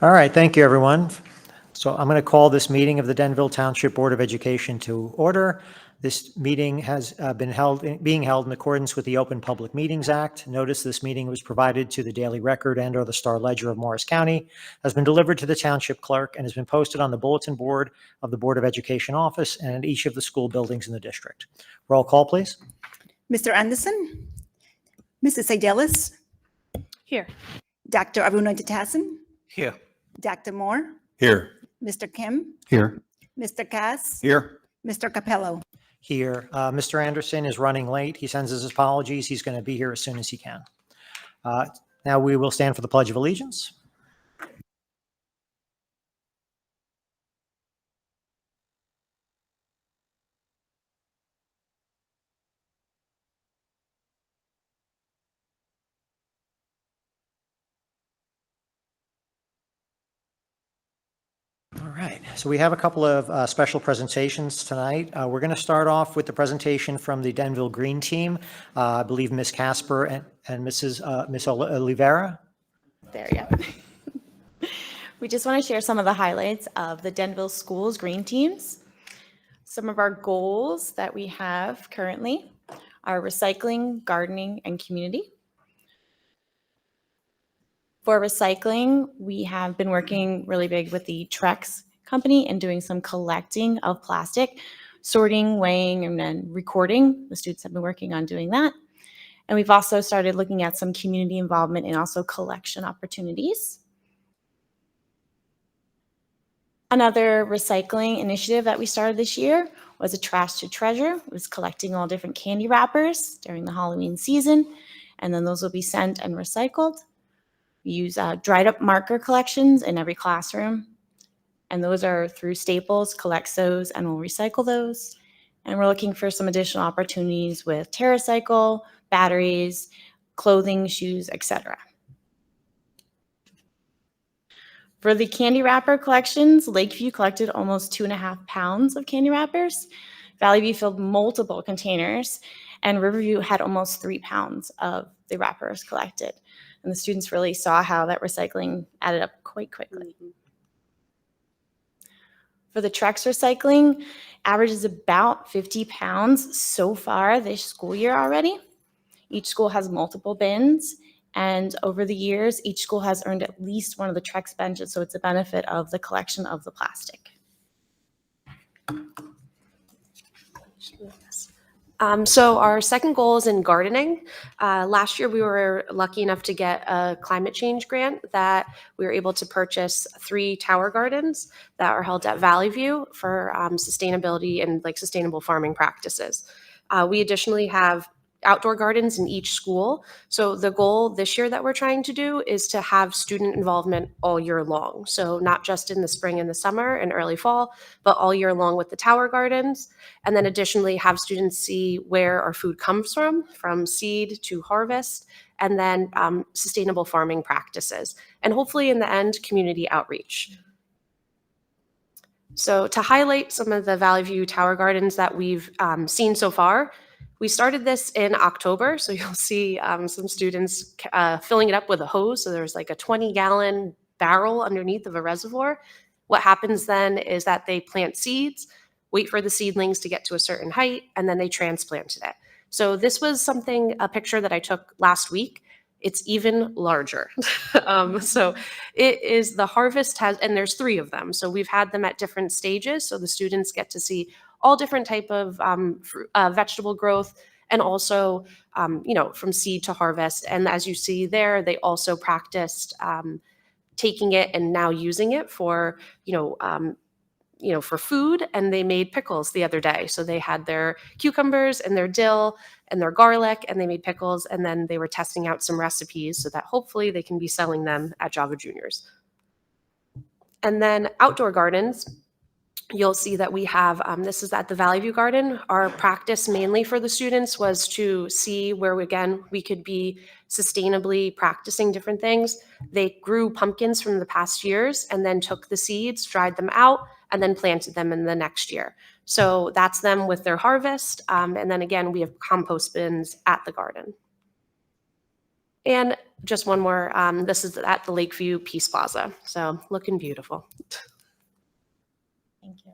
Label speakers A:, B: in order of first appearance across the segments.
A: All right, thank you, everyone. So I'm going to call this meeting of the Denville Township Board of Education to order. This meeting has being held in accordance with the Open Public Meetings Act. Notice this meeting was provided to the Daily Record and/or the Star Ledger of Morris County, has been delivered to the township clerk, and has been posted on the bulletin board of the Board of Education office and in each of the school buildings in the district. Roll call, please.
B: Mr. Anderson, Mrs. Sedalis,
C: Here.
B: Dr. Arunatatasan,
C: Here.
B: Dr. Moore,
D: Here.
B: Mr. Kim,
D: Here.
B: Mr. Cass,
D: Here.
B: Mr. Capello.
A: Here, Mr. Anderson is running late. He sends his apologies. He's going to be here as soon as he can. Now we will stand for the Pledge of Allegiance. All right, so we have a couple of special presentations tonight. We're going to start off with the presentation from the Denville Green Team. I believe Ms. Casper and Miss Oliveira.
C: There, yeah. We just want to share some of the highlights of the Denville Schools Green Teams. Some of our goals that we have currently are recycling, gardening, and community. For recycling, we have been working really big with the Trex company and doing some collecting of plastic, sorting, weighing, and then recording. The students have been working on doing that. And we've also started looking at some community involvement and also collection opportunities. Another recycling initiative that we started this year was a Trash to Treasure. It was collecting all different candy wrappers during the Halloween season, and then those will be sent and recycled. We use dried up marker collections in every classroom, and those are through Staples, collects those, and we'll recycle those. And we're looking for some additional opportunities with TerraCycle, batteries, clothing, shoes, etc. For the candy wrapper collections, Lakeview collected almost 2.5 pounds of candy wrappers. Valley View filled multiple containers, and Riverview had almost 3 pounds of the wrappers collected. And the students really saw how that recycling added up quite quickly. For the Trex recycling, average is about 50 pounds so far this school year already. Each school has multiple bins, and over the years, each school has earned at least one of the Trex benches, so it's a benefit of the collection of the plastic.
E: So our second goal is in gardening. Last year, we were lucky enough to get a climate change grant that we were able to purchase 3 tower gardens that are held at Valley View for sustainability and sustainable farming practices. We additionally have outdoor gardens in each school. So the goal this year that we're trying to do is to have student involvement all year long. So not just in the spring and the summer and early fall, but all year long with the tower gardens. And then additionally have students see where our food comes from seed to harvest, and then sustainable farming practices. And hopefully in the end, community outreach. So to highlight some of the Valley View tower gardens that we've seen so far, we started this in October, so you'll see some students filling it up with a hose. So there's like a 20-gallon barrel underneath of a reservoir. What happens then is that they plant seeds, wait for the seedlings to get to a certain height, and then they transplanted it. So this was a picture that I took last week. It's even larger. So it is the harvest and there's 3 of them. So we've had them at different stages. So the students get to see all different type of vegetable growth, and also, from seed to harvest. And as you see there, they also practiced taking it and now using it for, for food, and they made pickles the other day. So they had their cucumbers and their dill and their garlic, and they made pickles, and then they were testing out some recipes so that hopefully they can be selling them at Java Juniors. And then outdoor gardens, you'll see that we have, this is at the Valley View Garden. Our practice mainly for the students was to see where, we could be sustainably practicing different things. They grew pumpkins from the past years and then took the seeds, dried them out, and then planted them in the next year. So that's them with their harvest. And then again, we have compost bins at the garden. And just one more, this is at the Lakeview Peace Plaza. So looking beautiful.
C: Thank you.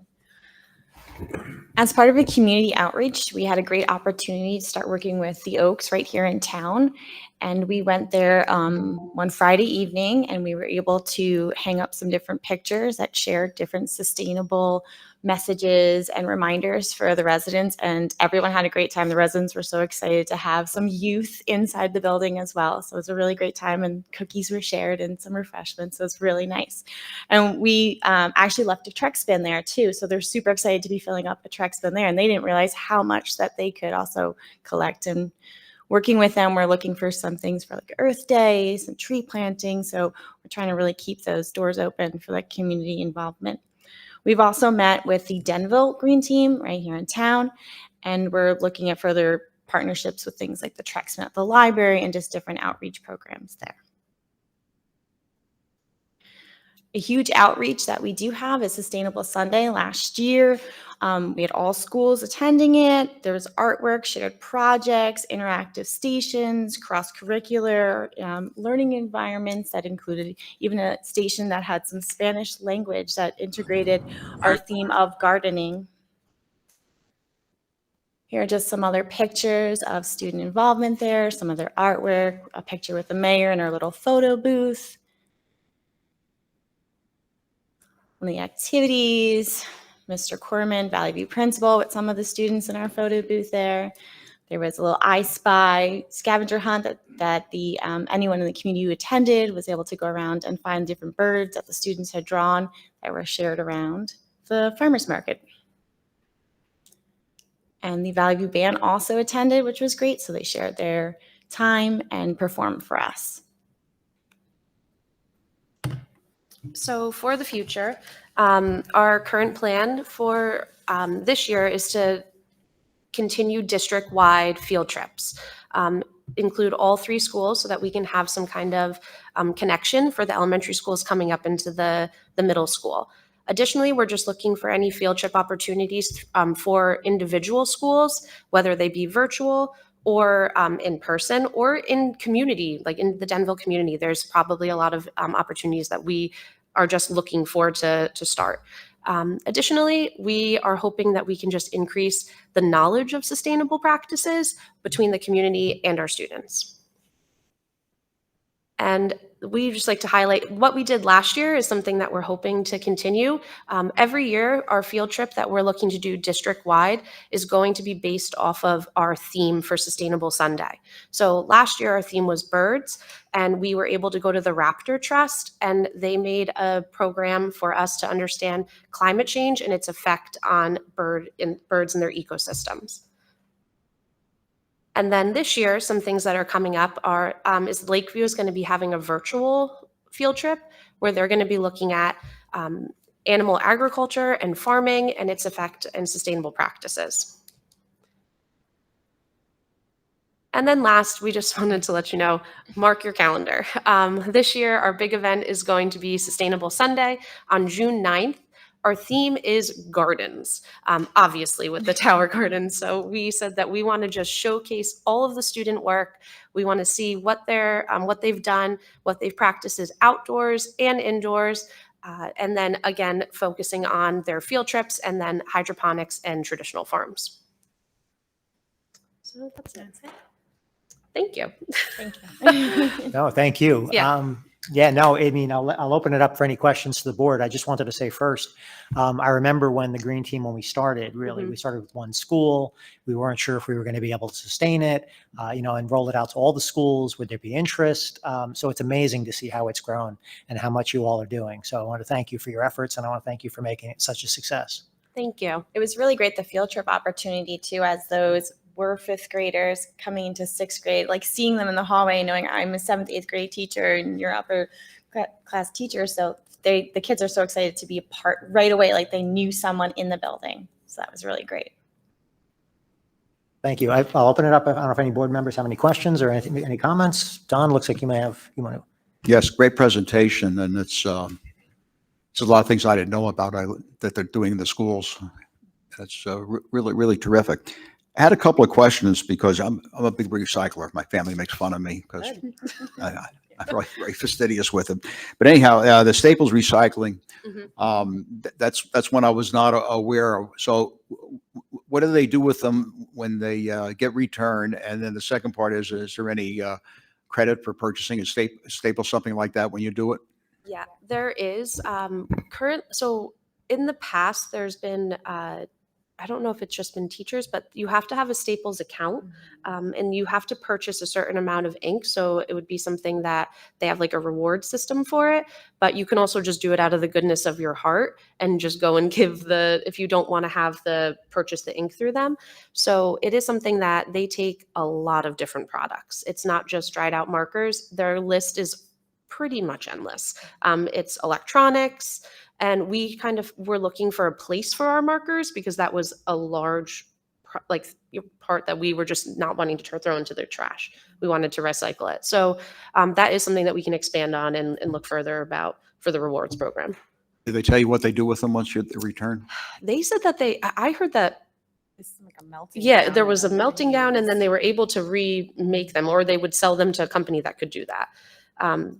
C: As part of a community outreach, we had a great opportunity to start working with the Oaks right here in town. And we went there one Friday evening, and we were able to hang up some different pictures that shared different sustainable messages and reminders for the residents. And everyone had a great time. The residents were so excited to have some youth inside the building as well. So it was a really great time, and cookies were shared and some refreshments. So it was really nice. And we actually left a Trex bin there too. So they're super excited to be filling up a Trex bin there. And they didn't realize how much that they could also collect. And working with them, we're looking for some things for like Earth Day, some tree planting. So we're trying to really keep those doors open for that community involvement. We've also met with the Denville Green Team right here in town, and we're looking at further partnerships with things like the Trex bin at the library and just different outreach programs there. A huge outreach that we do have is Sustainable Sunday. Last year, we had all schools attending it. There was artwork, shared projects, interactive stations, cross-curricular learning environments that included even a station that had some Spanish language that integrated our theme of gardening. Here are just some other pictures of student involvement there, some of their artwork, a picture with the mayor in our little photo booth. One of the activities, Mr. Corman, Valley View principal, with some of the students in our photo booth there. There was a little I Spy scavenger hunt that the anyone in the community who attended was able to go around and find different birds that the students had drawn that were shared around the farmers market. And the Valley View band also attended, which was great. So they shared their time and performed for us.
E: So for the future, our current plan for this year is to continue district-wide field trips, include all 3 schools so that we can have some kind of connection for the elementary schools coming up into the middle school. Additionally, we're just looking for any field trip opportunities for individual schools, whether they be virtual or in person or in community, like in the Denville community. There's probably a lot of opportunities that we are just looking for to start. Additionally, we are hoping that we can just increase the knowledge of sustainable practices between the community and our students. And we just like to highlight what we did last year is something that we're hoping to continue. Every year, our field trip that we're looking to do district-wide is going to be based off of our theme for Sustainable Sunday. So last year, our theme was birds, and we were able to go to the Raptor Trust, and they made a program for us to understand climate change and its effect on birds and their ecosystems. And then this year, some things that are coming up are is Lakeview is going to be having a virtual field trip where they're going to be looking at animal agriculture and farming and its effect and sustainable practices. And then last, we just wanted to let you know, mark your calendar. This year, our big event is going to be Sustainable Sunday on June 9th. Our theme is gardens, obviously with the Tower Garden. So we said that we want to just showcase all of the student work. We want to see what they've done, what they've practiced is outdoors and indoors. And then again, focusing on their field trips and then hydroponics and traditional farms. So that's it. Thank you.
C: Thank you.
A: No, thank you.
E: Yeah.
A: Yeah, no, I mean, I'll open it up for any questions to the board. I just wanted to say first, I remember when the Green Team, when we started, really, we started with one school. We weren't sure if we were going to be able to sustain it, and roll it out to all the schools. Would there be interest? So it's amazing to see how it's grown and how much you all are doing. So I want to thank you for your efforts, and I want to thank you for making it such a success.
E: Thank you.
C: It was really great, the field trip opportunity too, as those were 5th graders coming into 6th grade, like seeing them in the hallway, knowing I'm a 7th, 8th grade teacher and you're upper class teacher. So the kids are so excited to be a part right away, like they knew someone in the building. So that was really great.
A: Thank you. I'll open it up. I don't know if any board members have any questions or anything, any comments. Don, looks like you want to.
D: Yes, great presentation, and it's a lot of things I didn't know about that they're doing in the schools. That's really, really terrific. I had a couple of questions because I'm a big recycler. My family makes fun of me because I'm very fastidious with them. But anyhow, the Staples recycling, that's one I was not aware of. So what do they do with them when they get returned? And then the second part is there any credit for purchasing a staple, something like that when you do it?
E: Yeah, there is so in the past, there's been, I don't know if it's just been teachers, but you have to have a Staples account, and you have to purchase a certain amount of ink. So it would be something that they have like a reward system for it, but you can also just do it out of the goodness of your heart and just go and give if you don't want to have purchase the ink through them. So it is something that they take a lot of different products. It's not just dried out markers. Their list is pretty much endless. It's electronics. And we kind of were looking for a place for our markers because that was a large part that we were just not wanting to throw into their trash. We wanted to recycle it. So that is something that we can expand on and look further about for the rewards program.
D: Did they tell you what they do with them once you return?
E: They said that I heard that,
F: It's like a melting
E: yeah, there
F: down
E: was a
F: and then
E: melting down and then
F: reuse.
E: they were able to remake them, or they would sell them to a company that could do that.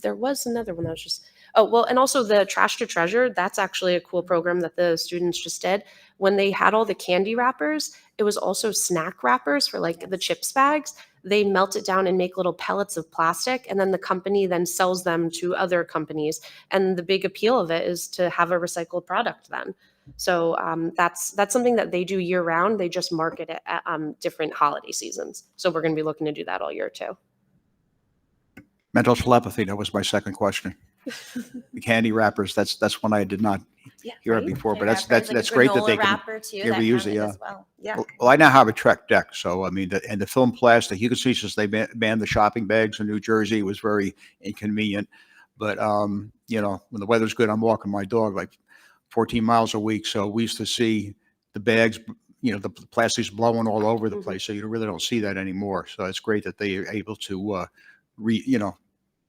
E: There was another one that was just, oh, well, and also the Trash to Treasure, that's actually a cool program that the students just did. When they had all the candy wrappers, it was also snack wrappers for like the chips bags. They melt it down and make little pellets of plastic, and then the company then sells them to other companies. And the big appeal of it is to have a recycled product then. So that's something that they do year round. They just market it at different holiday seasons. So we're going to be looking to do that all year too.
D: Mental telepathy, that was my second question. The candy wrappers, that's one I did not hear of
E: right?
D: before, but
C: Candy
D: that's
C: wrappers, like a
D: great that they
C: granola
D: can
C: wrapper too,
D: yeah,
C: that
D: reuse
C: counted
D: it,
C: as well.
E: Yeah.
D: Well, I now have a Trek deck, so I mean, and the film plastic, you can see since they banned the shopping bags in New Jersey, it was very inconvenient. But, you know, when the weather's good, I'm walking my dog like 14 miles a week. So we used to see the bags, you know, the plastics blowing all over the place. So you really don't see that anymore. So it's great that they are able to,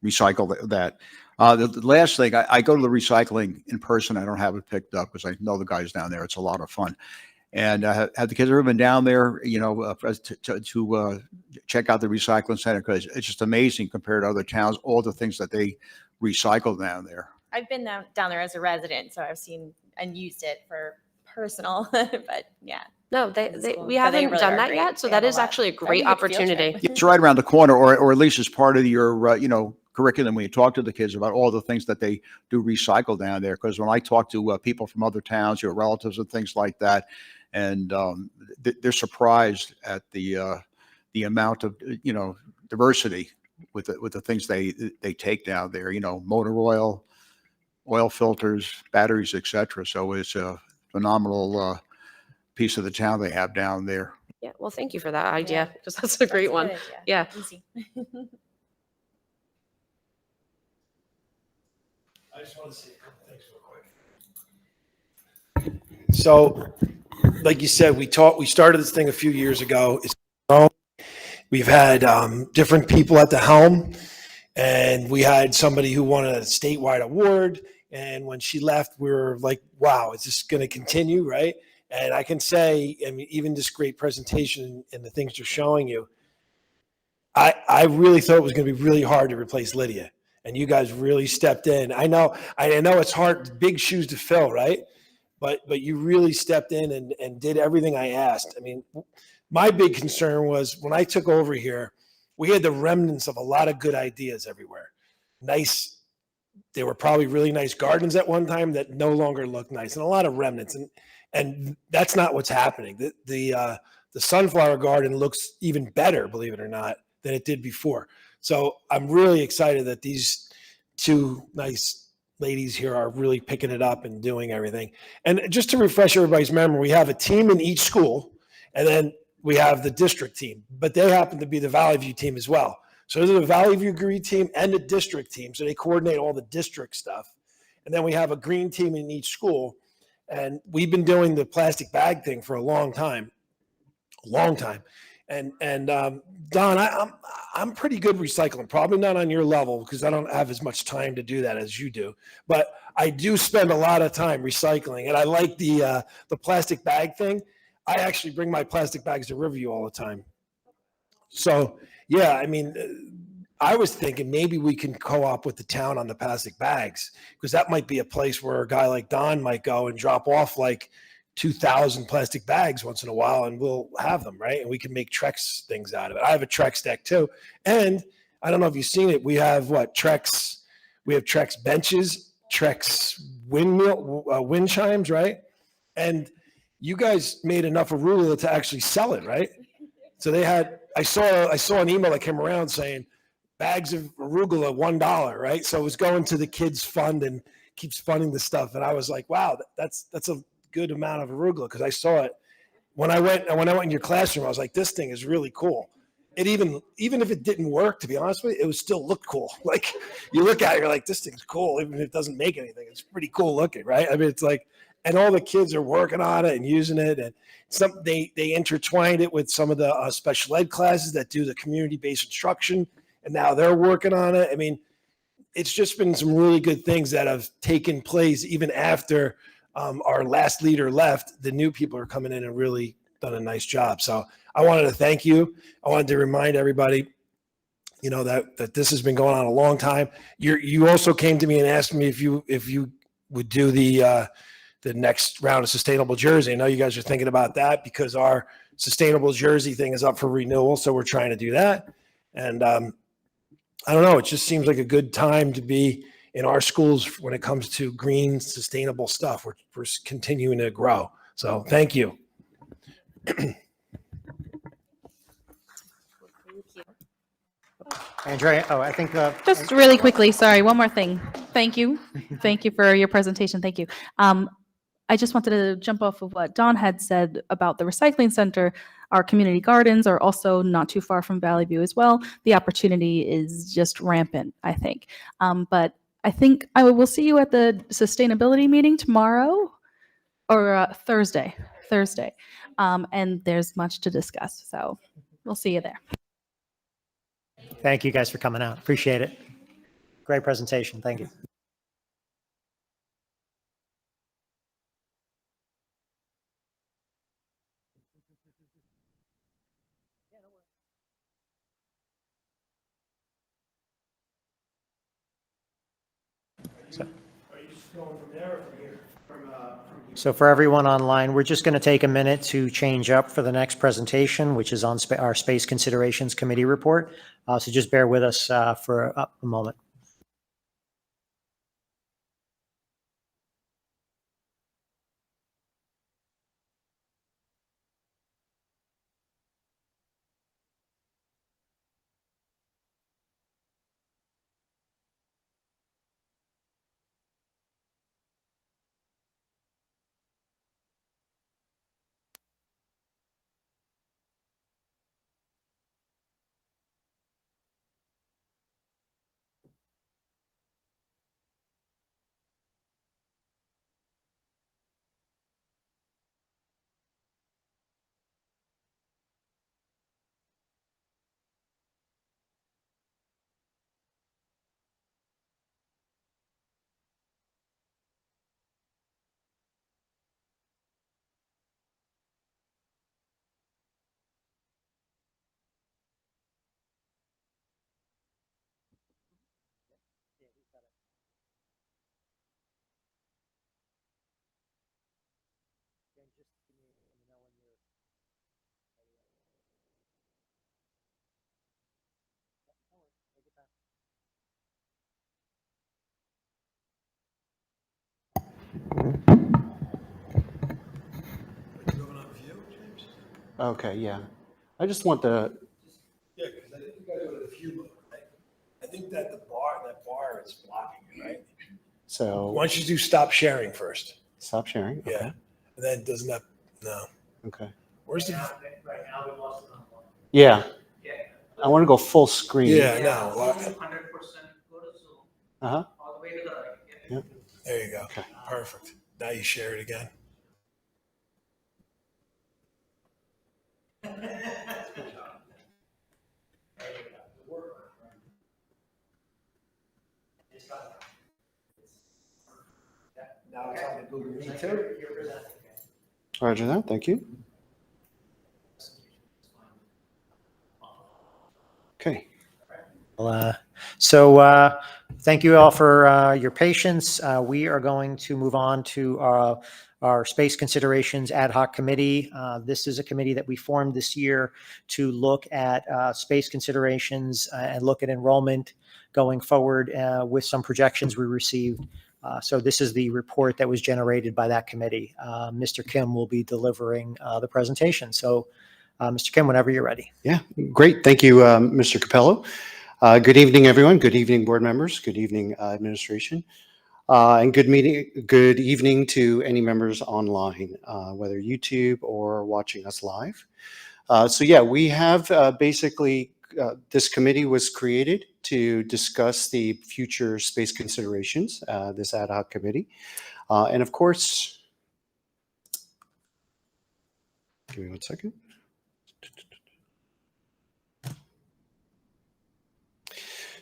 D: recycle that. The last thing, I go to the recycling in person. I don't have it picked up because I know the guys down there. It's a lot of fun. And have the kids ever been down there, you know, to check out the recycling center? Because it's just amazing compared to other towns, all the things that they recycle down there.
C: I've been down there as a resident, so I've seen and used it for personal, but yeah.
E: No,
C: It's cool.
E: we
C: So
E: haven't
C: they really
E: done
C: are
E: that
C: great.
E: yet. So
C: They
E: that
C: have a
E: is
C: lot.
E: actually a
C: Probably
E: great
C: a good field trip.
E: opportunity.
D: It's right around the corner, or at least as part of your, curriculum when you talk to the kids about all the things that they do recycle down there. Because when I talk to people from other towns, your relatives and things like that, and they're surprised at the amount of diversity with the things they take down there. You know, motor oil, oil filters, batteries, etc. So it's a phenomenal piece of the town they have down there.
E: Yeah. Well, thank you for that idea
C: Yeah.
E: because that's a great
C: That's a
E: one.
C: good idea.
E: Yeah.
C: Easy.
G: I just want to say a couple things real quick. So, like you said, we started this thing a few years ago. It's grown. We've had different people at the helm, and we had somebody who won a statewide award. And when she left, we were like, wow, is this going to continue, right? And I can say, I mean, even this great presentation and the things they're showing you, I really thought it was going to be really hard to replace Lydia. And you guys really stepped in. I know it's hard, big shoes to fill, right? But you really stepped in and did everything I asked. I mean, my big concern was when I took over here, we had the remnants of a lot of good ideas everywhere. Nice, they were probably really nice gardens at one time that no longer look nice, and a lot of remnants. And that's not what's happening. The sunflower garden looks even better, believe it or not, than it did before. So I'm really excited that these two nice ladies here are really picking it up and doing everything. And just to refresh everybody's memory, we have a team in each school, and then we have the district team, but they happen to be the Valley View team as well. So there's a Valley View green team and a district team. So they coordinate all the district stuff. And then we have a green team in each school. And we've been doing the plastic bag thing for a long time. And Don, I'm pretty good recycling, probably not on your level because I don't have as much time to do that as you do, but I do spend a lot of time recycling, and I like the plastic bag thing. I actually bring my plastic bags to Riverview all the time. So, yeah, I mean, I was thinking maybe we can co-op with the town on the plastic bags, because that might be a place where a guy like Don might go and drop off like 2,000 plastic bags once in a while, and we'll have them, right? And we can make Trex things out of it. I have a Trex deck too. And I don't know if you've seen it. We have Trex, we have Trex benches, Trex wind chimes, right? And you guys made enough arugula to actually sell it, right? So they had, I saw an email that came around saying bags of arugula, $1, right? So it was going to the kids fund and keeps funding the stuff. And I was like, wow, that's a good amount of arugula, because I saw it when I went in your classroom. I was like, this thing is really cool. It even if it didn't work, to be honest with you, it would still look cool. Like, you look at it, you're like, this thing's cool, even if it doesn't make anything. It's pretty cool looking, right? I mean, it's like, and all the kids are working on it and using it, and they intertwined it with some of the special ed classes that do the community-based instruction, and now they're working on it. I mean, it's just been some really good things that have taken place even after our last leader left. The new people are coming in and really done a nice job. So I wanted to thank you. I wanted to remind everybody, that this has been going on a long time. You also came to me and asked me if you would do the next round of sustainable jersey. I know you guys are thinking about that because our sustainable jersey thing is up for renewal. So we're trying to do that. And I don't know, it just seems like a good time to be in our schools when it comes to green, sustainable stuff. We're continuing to grow. So thank you.
A: Andrea, I think.
F: Just really quickly, sorry, one more thing. Thank you. Thank you for your presentation. Thank you. I just wanted to jump off of what Don had said about the recycling center. Our community gardens are also not too far from Valley View as well. The opportunity is just rampant, I think. But I think I will see you at the sustainability meeting tomorrow or Thursday. And there's much to discuss. So we'll see you there.
A: Thank you guys for coming out. Appreciate it. Great presentation. Thank you. So for everyone online, we're just going to take a minute to change up for the next presentation, which is on our Space Considerations Committee report. So just bear with us for a moment.
H: Okay, yeah. I just want the,
G: Yeah, because I think you got to go to the view mode, right? I think that that bar is blocking it, right?
H: so,
G: Why don't you do stop sharing first?
H: stop sharing,
G: Yeah.
H: okay,
G: And then doesn't that, no.
H: okay.
G: Where's the,
H: Yeah, I want to go full screen.
G: yeah, no.
H: Uh-huh,
G: There you go.
H: Okay.
G: Perfect. Now you share it again. Now it's on the Google Meet too.
H: Roger that, thank you.
A: Thank you all for your patience. We are going to move on to our Space Considerations Ad Hoc Committee. This is a committee that we formed this year to look at space considerations and look at enrollment going forward with some projections we received. So this is the report that was generated by that committee. Mr. Kim will be delivering the presentation. So Mr. Kim, whenever you're ready.
H: Yeah, great. Thank you, Mr. Capello. Good evening, everyone. Good evening, board members. Good evening, administration. And good evening to any members online, whether YouTube or watching us live. So yeah, we have basically, this committee was created to discuss the future space considerations, this ad hoc committee. And of course, give me one second.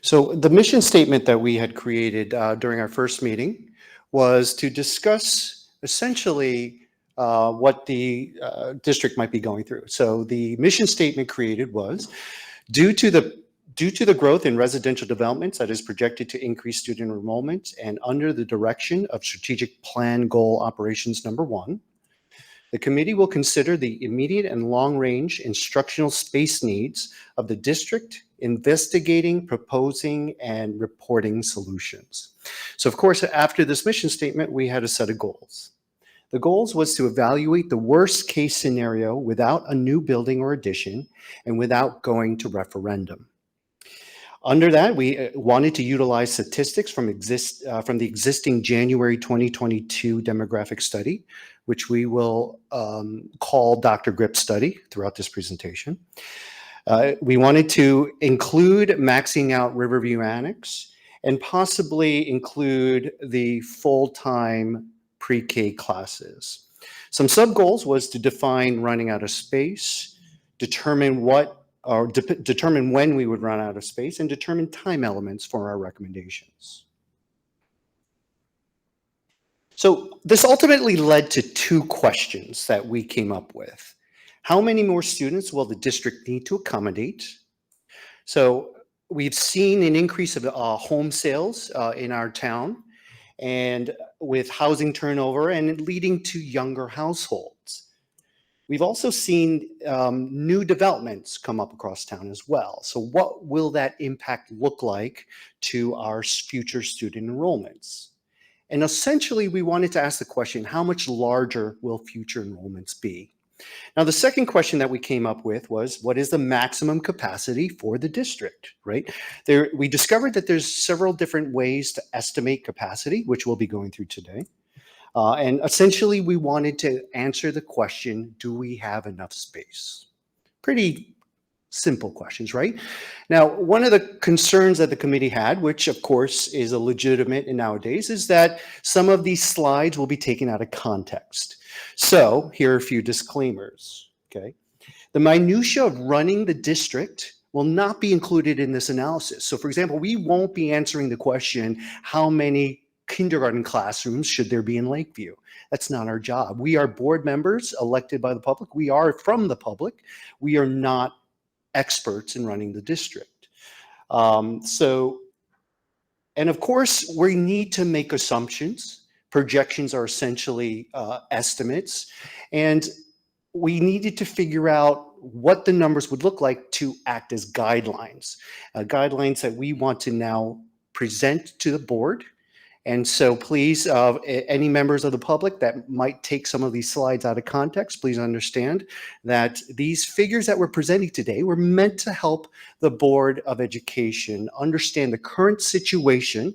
H: So the mission statement that we had created during our first meeting was to discuss essentially what the district might be going through. So the mission statement created was, due to the growth in residential developments that is projected to increase student enrollment and under the direction of strategic plan goal operations number 1, the committee will consider the immediate and long-range instructional space needs of the district, investigating, proposing, and reporting solutions. So of course, after this mission statement, we had a set of goals. The goals was to evaluate the worst case scenario without a new building or addition and without going to referendum. Under that, we wanted to utilize statistics from the existing January 2022 demographic study, which we will call Dr. Grip's study throughout this presentation. We wanted to include maxing out Riverview Annex and possibly include the full-time pre-K classes. Some sub-goals was to define running out of space, determine when we would run out of space, and determine time elements for our recommendations. So this ultimately led to 2 questions that we came up with. How many more students will the district need to accommodate? So we've seen an increase of home sales in our town, and with housing turnover and leading to younger households. We've also seen new developments come up across town as well. So what will that impact look like to our future student enrollments? And essentially, we wanted to ask the question, how much larger will future enrollments be? Now, the second question that we came up with was, what is the maximum capacity for the district, right? We discovered that there's several different ways to estimate capacity, which we'll be going through today. And essentially, we wanted to answer the question, do we have enough space? Pretty simple questions, right? Now, one of the concerns that the committee had, which of course is a legitimate nowadays, is that some of these slides will be taken out of context. So here are a few disclaimers, okay? The minutia of running the district will not be included in this analysis. So for example, we won't be answering the question, how many kindergarten classrooms should there be in Lakeview? That's not our job. We are board members elected by the public. We are from the public. We are not experts in running the district. And of course, we need to make assumptions. Projections are essentially estimates. And we needed to figure out what the numbers would look like to act as guidelines. Guidelines that we want to now present to the board. And so please, any members of the public that might take some of these slides out of context, please understand that these figures that we're presenting today were meant to help the Board of Education understand the current situation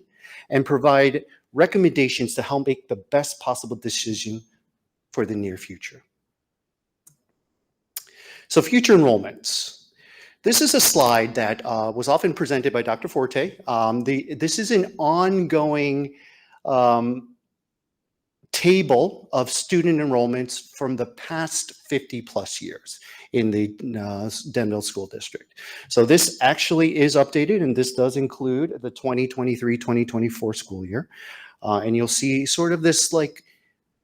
H: and provide recommendations to help make the best possible decision for the near future. So future enrollments. This is a slide that was often presented by Dr. Forte. This is an ongoing table of student enrollments from the past 50 plus years in the Denville School District. So this actually is updated, and this does include the 2023-2024 school year. And you'll see sort of this like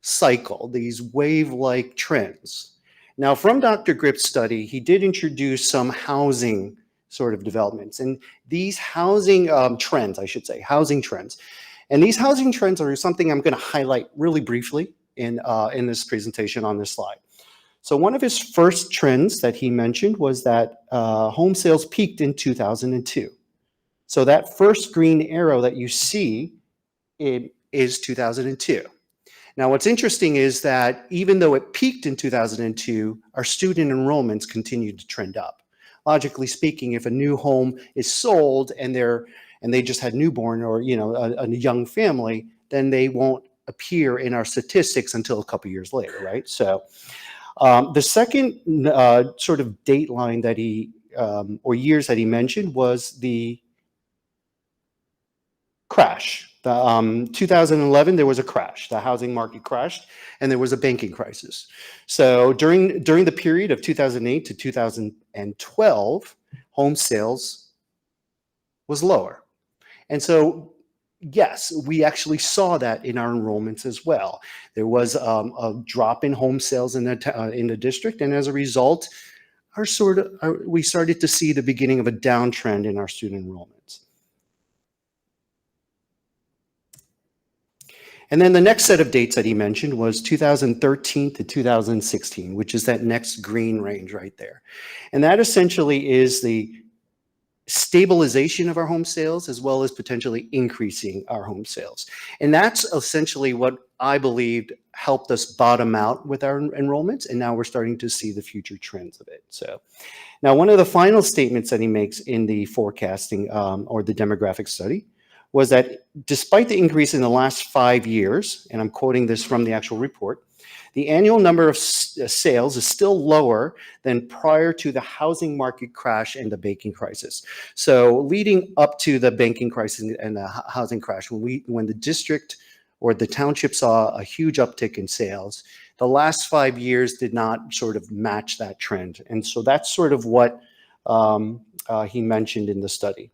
H: cycle, these wave-like trends. Now, from Dr. Grip's study, he did introduce some housing sort of developments. And these housing trends, I should say, housing trends. And these housing trends are something I'm going to highlight really briefly in this presentation on this slide. So one of his first trends that he mentioned was that home sales peaked in 2002. So that first green arrow that you see, it is 2002. Now, what's interesting is that even though it peaked in 2002, our student enrollments continued to trend up. Logically speaking, if a new home is sold and they just had newborn or a young family, then they won't appear in our statistics until a couple years later, right? So the second sort of date line that he or years that he mentioned was the crash. 2011, there was a crash. The housing market crashed, and there was a banking crisis. So during the period of 2008 to 2012, home sales was lower. And so, yes, we actually saw that in our enrollments as well. There was a drop in home sales in the district, and as a result, we started to see the beginning of a downtrend in our student enrollments. And then the next set of dates that he mentioned was 2013 to 2016, which is that next green range right there. And that essentially is the stabilization of our home sales as well as potentially increasing our home sales. And that's essentially what I believed helped us bottom out with our enrollments. And now we're starting to see the future trends of it. So now one of the final statements that he makes in the forecasting or the demographic study was that despite the increase in the last 5 years, and I'm quoting this from the actual report, the annual number of sales is still lower than prior to the housing market crash and the banking crisis. So leading up to the banking crisis and the housing crash, when the district or the township saw a huge uptick in sales, the last 5 years did not sort of match that trend. And so that's sort of what he mentioned in the study.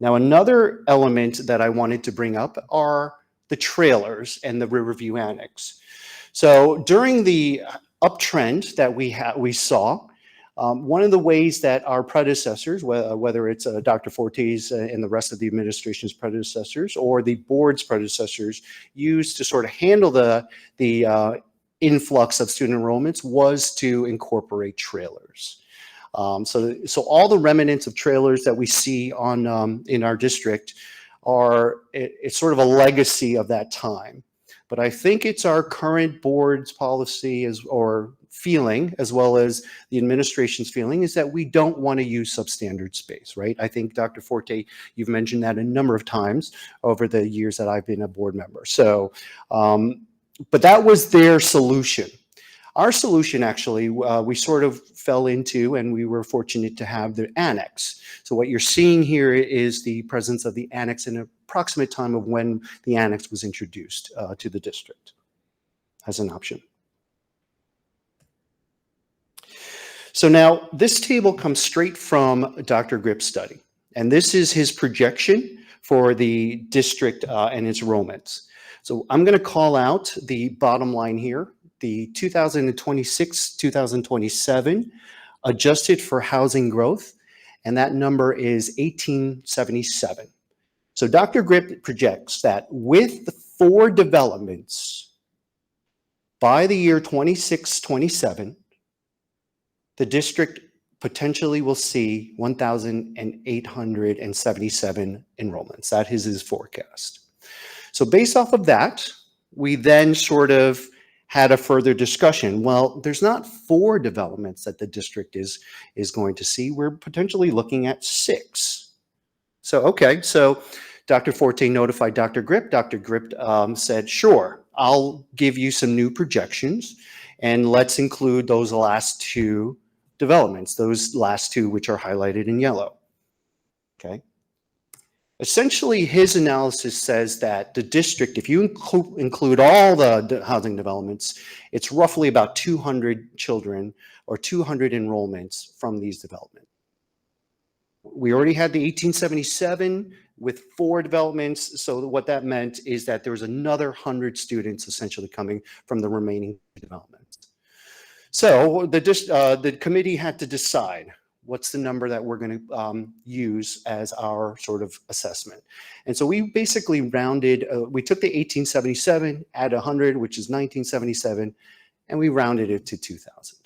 H: Now, another element that I wanted to bring up are the trailers and the Riverview Annex. So during the uptrend that we saw, one of the ways that our predecessors, whether it's Dr. Forte's and the rest of the administration's predecessors or the board's predecessors, used to sort of handle the influx of student enrollments was to incorporate trailers. So all the remnants of trailers that we see on in our district it's sort of a legacy of that time. But I think it's our current board's policy or feeling, as well as the administration's feeling, is that we don't want to use substandard space, right? I think, Dr. Forte, you've mentioned that a number of times over the years that I've been a board member. So, but that was their solution. Our solution, actually, we sort of fell into, and we were fortunate to have the annex. So what you're seeing here is the presence of the annex in an approximate time of when the annex was introduced to the district as an option. So now this table comes straight from Dr. Grip's study, and this is his projection for the district and its enrollments. So I'm going to call out the bottom line here. The 2026-2027 adjusted for housing growth, and that number is 1877. So Dr. Grip projects that with the 4 developments by the year 26-27, the district potentially will see 1,877 enrollments. That is his forecast. So based off of that, we then sort of had a further discussion. Well, there's not 4 developments that the district is going to see. We're potentially looking at 6. So, okay, so Dr. Forte notified Dr. Grip. Dr. Grip said, sure, I'll give you some new projections, and let's include those last 2 developments, those last 2 which are highlighted in yellow, okay? Essentially, his analysis says that the district, if you include all the housing developments, it's roughly about 200 children or 200 enrollments from these developments. We already had the 1877 with 4 developments. So what that meant is that there was another 100 students essentially coming from the remaining developments. So the committee had to decide, What's the number that we're going to use as our sort of assessment? And so we basically rounded, we took the 1877, add 100, which is 1977, and we rounded it to 2000.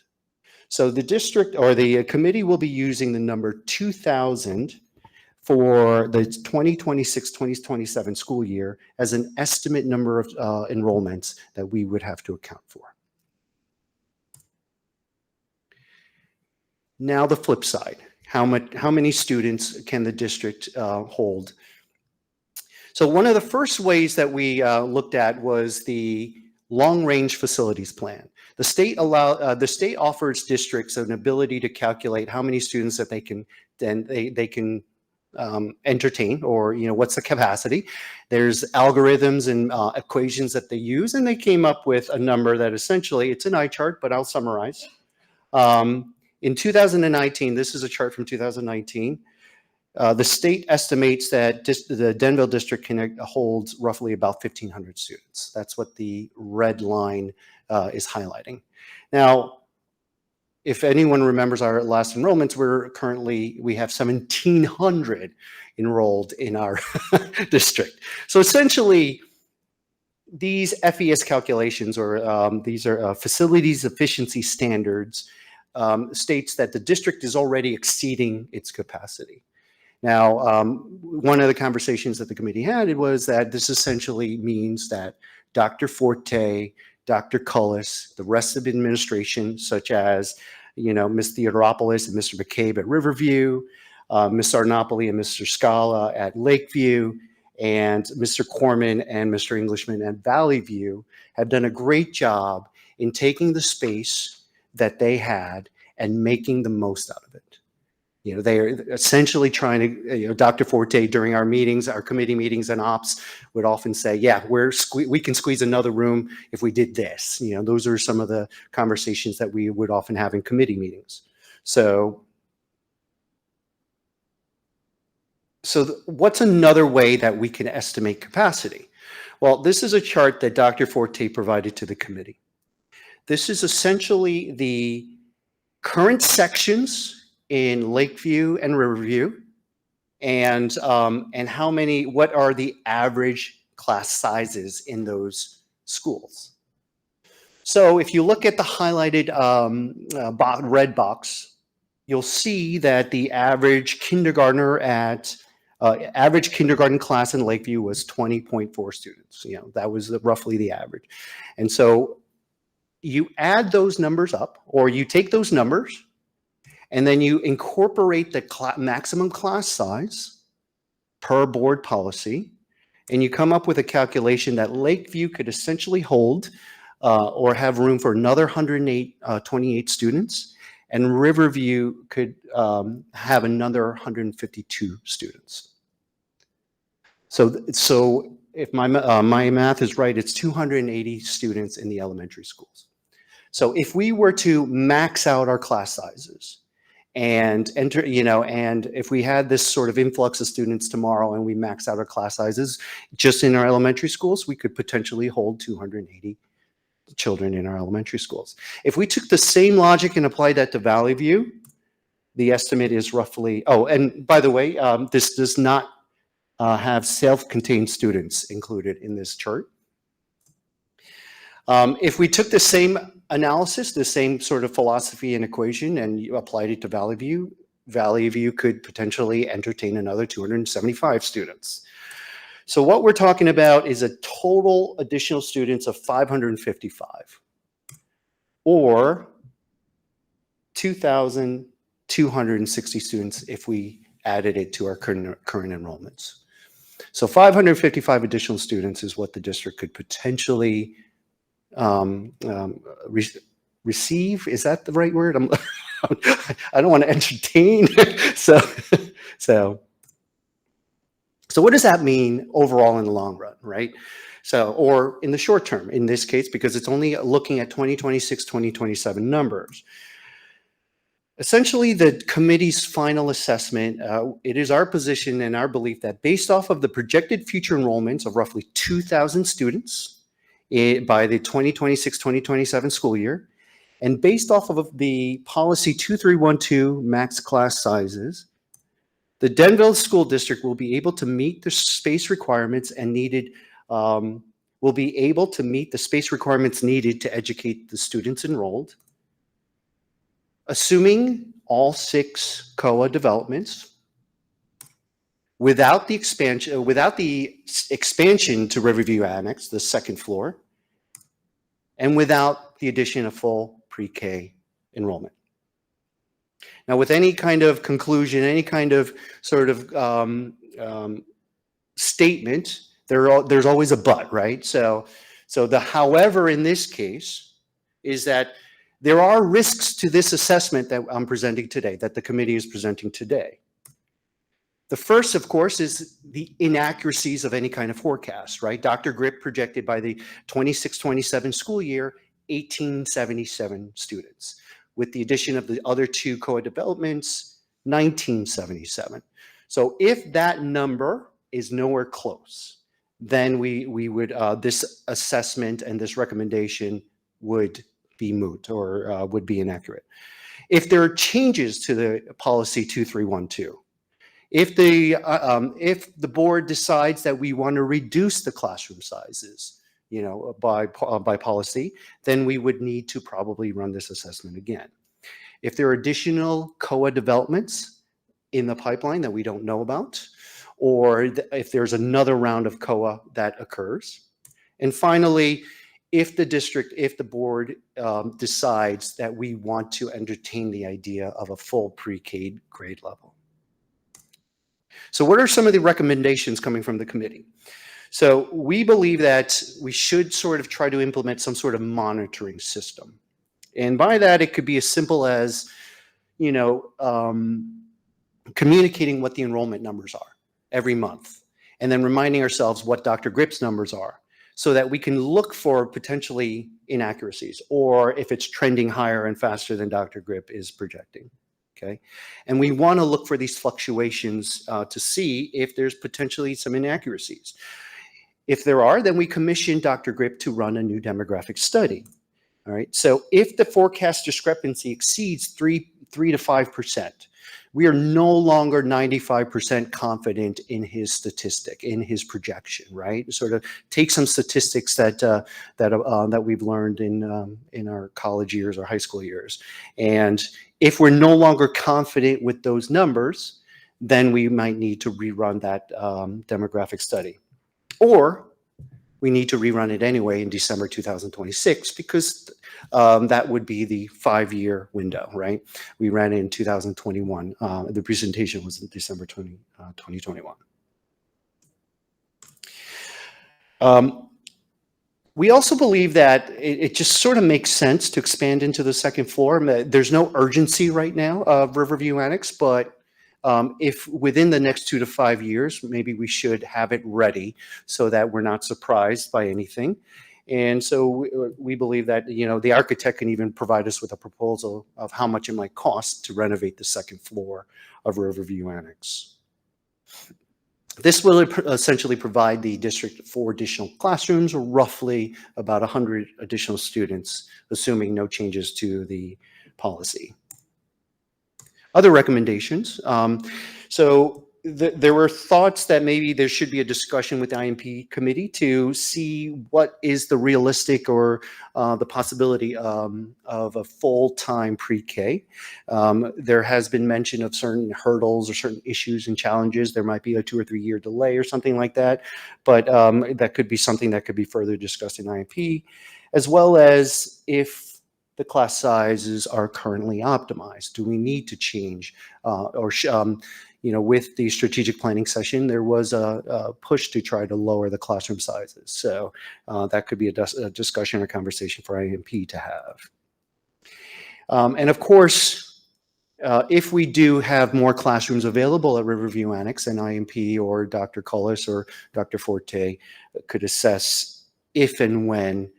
H: So the district or the committee will be using the number 2000 for the 2026-2027 school year as an estimate number of enrollments that we would have to account for. Now the flip side, how many students can the district hold? So one of the first ways that we looked at was the long-range facilities plan. The state offers districts an ability to calculate how many students that they can entertain, or what's the capacity. There's algorithms and equations that they use, and they came up with a number that essentially, it's an eye chart, but I'll summarize. In 2019, this is a chart from 2019, the state estimates that the Denville district can hold roughly about 1,500 students. That's what the red line is highlighting. Now, if anyone remembers our last enrollments, we have 1,700 enrolled in our district. So essentially, these FES calculations, or these are facilities efficiency standards, states that the district is already exceeding its capacity. Now, one of the conversations that the committee had was that this essentially means that Dr. Forte, Dr. Cullis, the rest of the administration, such as, Ms. Theodoropoulos and Mr. McCabe at Riverview, Ms. Sarnopoli and Mr. Scala at Lakeview, and Mr. Corman and Mr. Englishman at Valley View have done a great job in taking the space that they had and making the most out of it. They are essentially trying to, Dr. Forte during our meetings, our committee meetings and ops would often say, yeah, we can squeeze another room if we did this. Those are some of the conversations that we would often have in committee meetings. So what's another way that we can estimate capacity? Well, this is a chart that Dr. Forte provided to the committee. This is essentially the current sections in Lakeview and Riverview, and what are the average class sizes in those schools. So if you look at the highlighted red box, you'll see that the average kindergarten class in Lakeview was 20.4 students. That was roughly the average. And so you add those numbers up, or you take those numbers and then you incorporate the maximum class size per board policy, and you come up with a calculation that Lakeview could essentially hold or have room for another 128 students, and Riverview could have another 152 students. So if my math is right, it's 280 students in the elementary schools. So if we were to max out our class sizes and and if we had this sort of influx of students tomorrow and we max out our class sizes just in our elementary schools, we could potentially hold 280 children in our elementary schools. If we took the same logic and applied that to Valley View, the estimate is roughly, oh, and by the way, this does not have self-contained students included in this chart. If we took the same analysis, the same sort of philosophy and equation, and you applied it to Valley View could potentially entertain another 275 students. So what we're talking about is a total additional students of 555, or 2,260 students if we added it to our current enrollments. So 555 additional students is what the district could potentially receive. Is that the right word? I don't want to entertain. So what does that mean overall in the long run, right? So, or in the short term, in this case, because it's only looking at 2026, 2027 numbers. Essentially, the committee's final assessment, it is our position and our belief that based off of the projected future enrollments of roughly 2,000 students by the 2026-2027 school year, And based off of the policy 2312 max class sizes, the Denville School District will be able to meet the space requirements and needed, will be able to meet the space requirements needed to educate the students enrolled, assuming all 6 COA developments, without the expansion to Riverview Annex, the second floor, and without the addition of full pre-K enrollment. Now, with any kind of conclusion, any kind of sort of statement, there's always a but, right? So the however in this case is that there are risks to this assessment that I'm presenting today, that the committee is presenting today. The first, of course, is the inaccuracies of any kind of forecast, right? Dr. Grip projected by the 26-27 school year, 1877 students. With the addition of the other 2 COA developments, 1977. So if that number is nowhere close, then we would, this assessment and this recommendation would be moot or would be inaccurate. If there are changes to the policy 2312, if the board decides that we want to reduce the classroom sizes, you know, by policy, then we would need to probably run this assessment again. If there are additional COA developments in the pipeline that we don't know about, or if there's another round of COA that occurs. And finally, if the board decides that we want to entertain the idea of a full pre-K grade level. So what are some of the recommendations coming from the committee? So we believe that we should sort of try to implement some sort of monitoring system. And by that, it could be as simple as, you know, communicating what the enrollment numbers are every month, and then reminding ourselves what Dr. Grip's numbers are, so that we can look for potentially inaccuracies, or if it's trending higher and faster than Dr. Grip is projecting. Okay, and we want to look for these fluctuations to see if there's potentially some inaccuracies. If there are, then we commission Dr. Grip to run a new demographic study. All right, so if the forecast discrepancy exceeds 3 to 5%, we are no longer 95% confident in his statistic, in his projection, right? Sort of take some statistics that we've learned in our college years or high school years. And if we're no longer confident with those numbers, then we might need to rerun that demographic study. Or we need to rerun it anyway in December 2026, because that would be the 5-year window, right? We ran it in 2021. The presentation was in December 2021. We also believe that it just sort of makes sense to expand into the second floor. There's no urgency right now of Riverview Annex, but if within the next 2 to 5 years, maybe we should have it ready so that we're not surprised by anything. And so we believe that, you know, the architect can even provide us with a proposal of how much it might cost to renovate the second floor of Riverview Annex. This will essentially provide the district 4 additional classrooms, or roughly about 100 additional students, assuming no changes to the policy. Other recommendations. There were thoughts that maybe there should be a discussion with the IMP committee to see what is the realistic or the possibility of a full-time pre-K. There has been mention of certain hurdles or certain issues and challenges. There might be a 2 or 3 year delay or something like that, but that could be something that could be further discussed in IMP, as well as if the class sizes are currently optimized. Do we need to change you know, with the strategic planning session, there was a push to try to lower the classroom sizes. So that could be a discussion or conversation for IMP to have. And of course, if we do have more classrooms available at Riverview Annex, and IMP or Dr. Cullis or Dr. Forte could assess if and when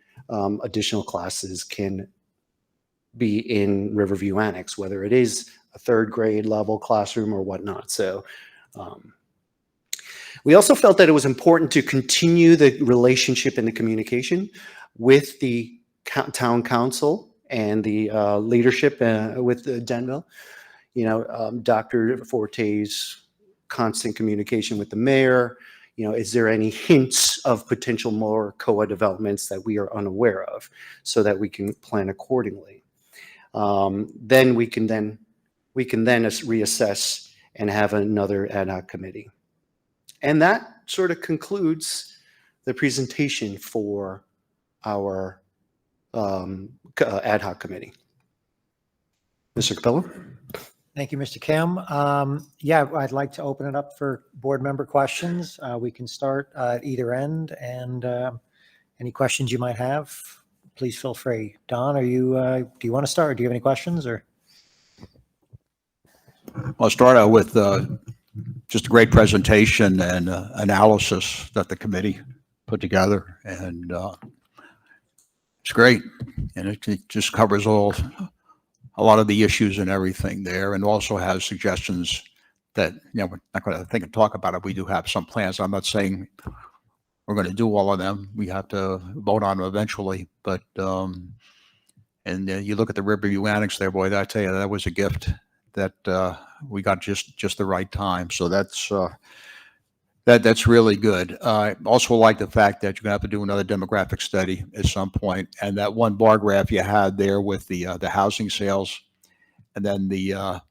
H: additional classes can be in Riverview Annex, whether it is a 3rd grade level classroom or whatnot. So we also felt that it was important to continue the relationship and the communication with the town council and the leadership with Denville. Dr. Forte's constant communication with the mayor. Is there any hints of potential more COA developments that we are unaware of so that we can plan accordingly? Then we can reassess and have another ad hoc committee. And that sort of concludes the presentation for our ad hoc committee. Mr. Capello?
A: Thank you, Mr. Kim. Yeah, I'd like to open it up for board member questions. We can start at either end, and any questions you might have, please feel free. Don, do you want to start, or do you have any questions, or?
D: I'll start out with just a great presentation and analysis that the committee put together, and it's great, and it just covers a lot of the issues and everything there, and also has suggestions that, we're not going to think and talk about it. We do have some plans. I'm not saying we're going to do all of them. We have to vote on them eventually, but and you look at the Riverview Annex there, boy, I tell you, that was a gift that we got just the right time. So that's really good. I also like the fact that you're gonna have to do another demographic study at some point, and that one bar graph you had there with the housing sales, and then the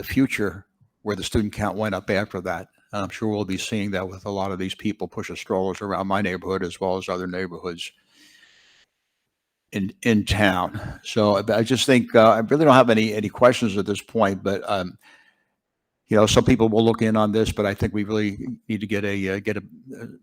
D: future where the student count went up after that. And I'm sure we'll be seeing that with a lot of these people pushing strollers around my neighborhood as well as other neighborhoods in town. So I just think I really don't have any questions at this point, but some people will look in on this, but I think we really need to get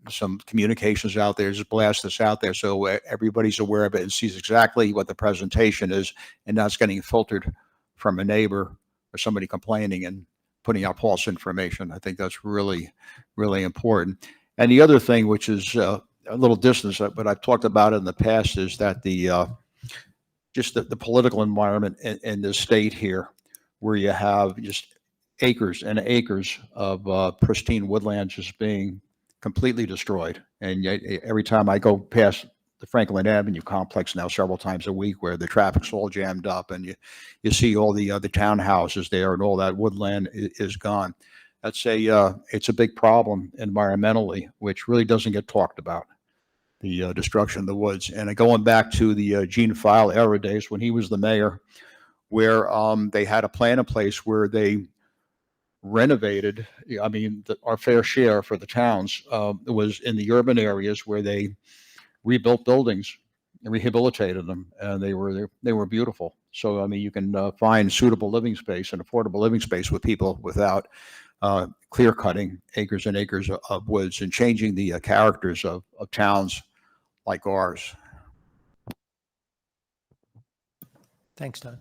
D: some communications out there, just blast this out there so everybody's aware of it and sees exactly what the presentation is, and not getting filtered from a neighbor or somebody complaining and putting out false information. I think that's really, really important. And the other thing, which is a little distance, but I've talked about it in the past, is that just the political environment in this state here, where you have just acres and acres of pristine woodland just being completely destroyed. And yet, every time I go past the Franklin Avenue complex now several times a week, where the traffic's all jammed up, and you see all the other townhouses there, and all that woodland is gone. It's a big problem environmentally, which really doesn't get talked about, the destruction of the woods. And going back to the Gene File era days when he was the mayor, where they had a plan in place where they renovated, our fair share for the towns was in the urban areas, where they rebuilt buildings and rehabilitated them, and they were beautiful. So you can find suitable living space and affordable living space with people without clear cutting acres and acres of woods and changing the characters of towns like ours.
A: Thanks, Don.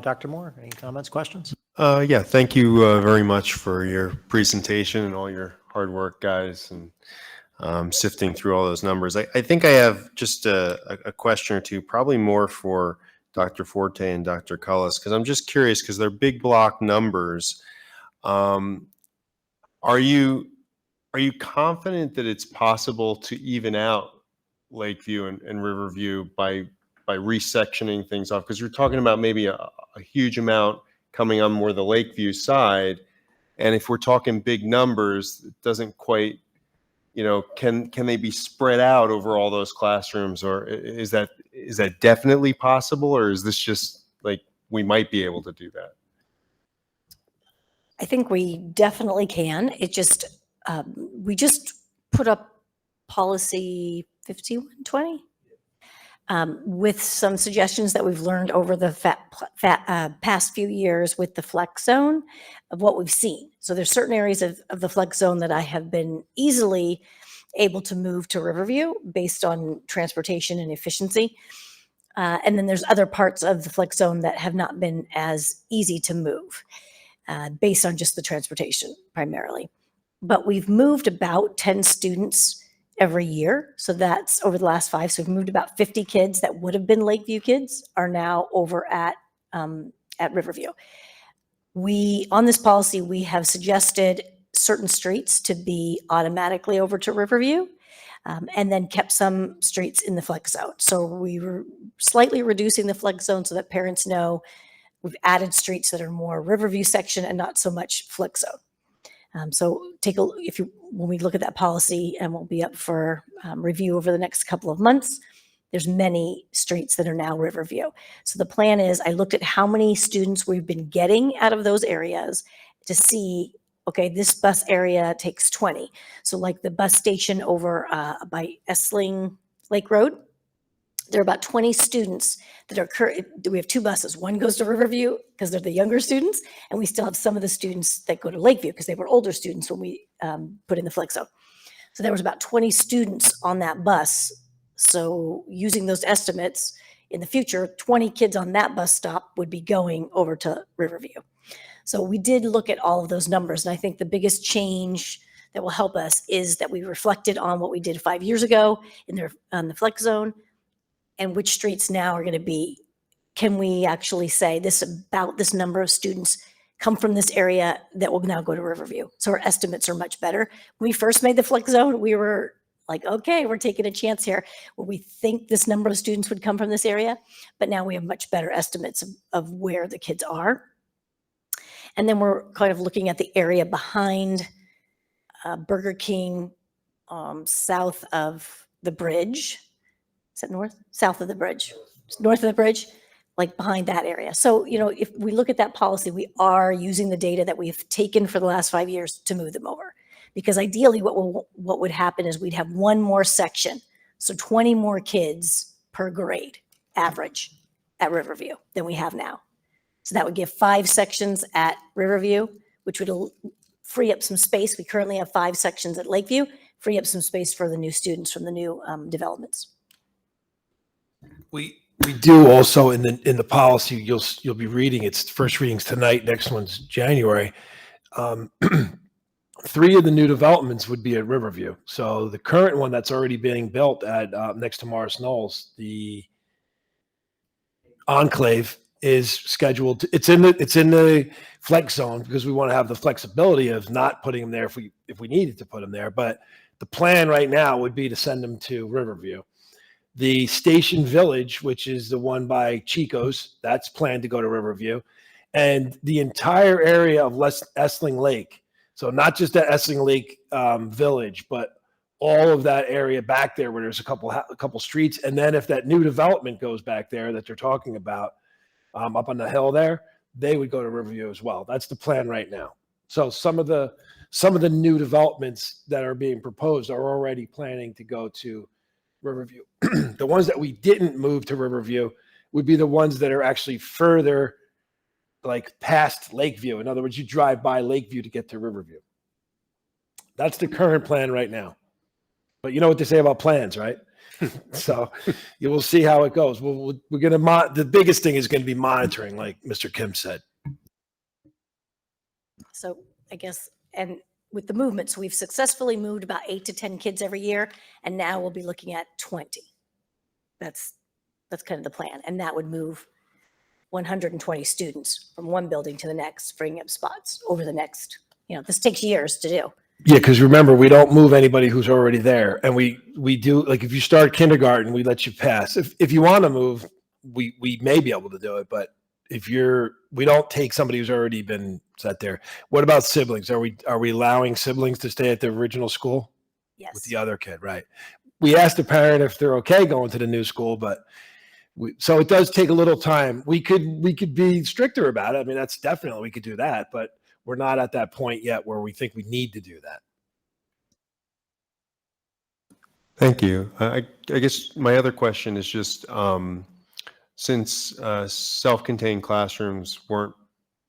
A: Dr. Moore, any comments, questions?
I: Yeah, thank you very much for your presentation and all your hard work, guys, and sifting through all those numbers. I think I have just a question or two, probably more for Dr. Forte and Dr. Cullis, because I'm just curious, because they're big block numbers. Are you confident that it's possible to even out Lakeview and Riverview by resectioning things off? Because you're talking about maybe a huge amount coming on more the Lakeview side, and if we're talking big numbers, it doesn't quite, can they be spread out over all those classrooms, or is that definitely possible, or is this just like we might be able to do that?
J: I think we definitely can. It just, we just put up policy 5120 with some suggestions that we've learned over the past few years with the flex zone of what we've seen. So there's certain areas of the flex zone that I have been easily able to move to Riverview based on transportation and efficiency. And then there's other parts of the flex zone that have not been as easy to move based on just the transportation primarily. But we've moved about 10 students every year. So that's over the last 5. So we've moved about 50 kids that would have been Lakeview kids are now over at Riverview. On this policy, we have suggested certain streets to be automatically over to Riverview. and then kept some streets in the flex zone. So we were slightly reducing the flex zone so that parents know we've added streets that are more Riverview section and not so much flex zone. So when we look at that policy, and will be up for review over the next couple of months, there's many streets that are now Riverview. So the plan is, I looked at how many students we've been getting out of those areas to see, okay, this bus area takes 20. So like the bus station over by Essling Lake Road, there are about 20 students that are we have two buses. One goes to Riverview because they're the younger students, and we still have some of the students that go to Lakeview because they were older students when we put in the flex zone. So there was about 20 students on that bus. So using those estimates, in the future, 20 kids on that bus stop would be going over to Riverview. So we did look at all of those numbers, and I think the biggest change that will help us is that we reflected on what we did 5 years ago on the flex zone, and which streets now are going to be. Can we actually say this number of students come from this area that will now go to Riverview? So our estimates are much better. When we first made the flex zone, we were like, okay, we're taking a chance here where we think this number of students would come from this area, but now we have much better estimates of where the kids are. And then we're kind of looking at the area behind Burger King, south of the bridge. Is that north? South of the bridge. North of the bridge, like behind that area. So, if we look at that policy, we are using the data that we've taken for the last 5 years to move them over. Because ideally what would happen is we'd have one more section. So 20 more kids per grade average at Riverview than we have now. So that would give 5 sections at Riverview, which would free up some space. We currently have 5 sections at Lakeview, free up some space for the new students from the new developments.
G: We do also in the policy, you'll be reading, it's first readings tonight, next one's January. 3 of the new developments would be at Riverview. So the current one that's already being built at next to Morris Knolls, the Enclave, is scheduled. It's in the flex zone because we want to have the flexibility of not putting them there if we needed to put them there. But the plan right now would be to send them to Riverview. The Station Village, which is the one by Chico's, that's planned to go to Riverview, and the entire area of Essling Lake. So not just that Essling Lake Village, but all of that area back there where there's a couple streets. And then if that new development goes back there that they're talking about up on the hill there, they would go to Riverview as well. That's the plan right now. So some of the new developments that are being proposed are already planning to go to Riverview. The ones that we didn't move to Riverview would be the ones that are actually further like past Lakeview. In other words, you drive by Lakeview to get to Riverview. That's the current plan right now. But you know what they say about plans, right? So you will see how it goes. We're going to the biggest thing is going to be monitoring, like Mr. Kim said.
J: So I guess, and with the movements, we've successfully moved about 8 to 10 kids every year, and now we'll be looking at 20. That's kind of the plan, and that would move 120 students from one building to the next, freeing up spots over the next, this takes years to do.
G: Yeah, because remember, we don't move anybody who's already there. And we do, like if you start kindergarten, we let you pass. If you want to move, we may be able to do it, but we don't take somebody who's already been set there. What about siblings? Are we allowing siblings to stay at the original school?
J: Yes.
G: With the other kid, right? We asked the parent if they're okay going to the new school, but so it does take a little time. We could be stricter about it. I mean, that's definitely, we could do that, but we're not at that point yet where we think we need to do that.
I: Thank you. I guess my other question is just since self-contained classrooms weren't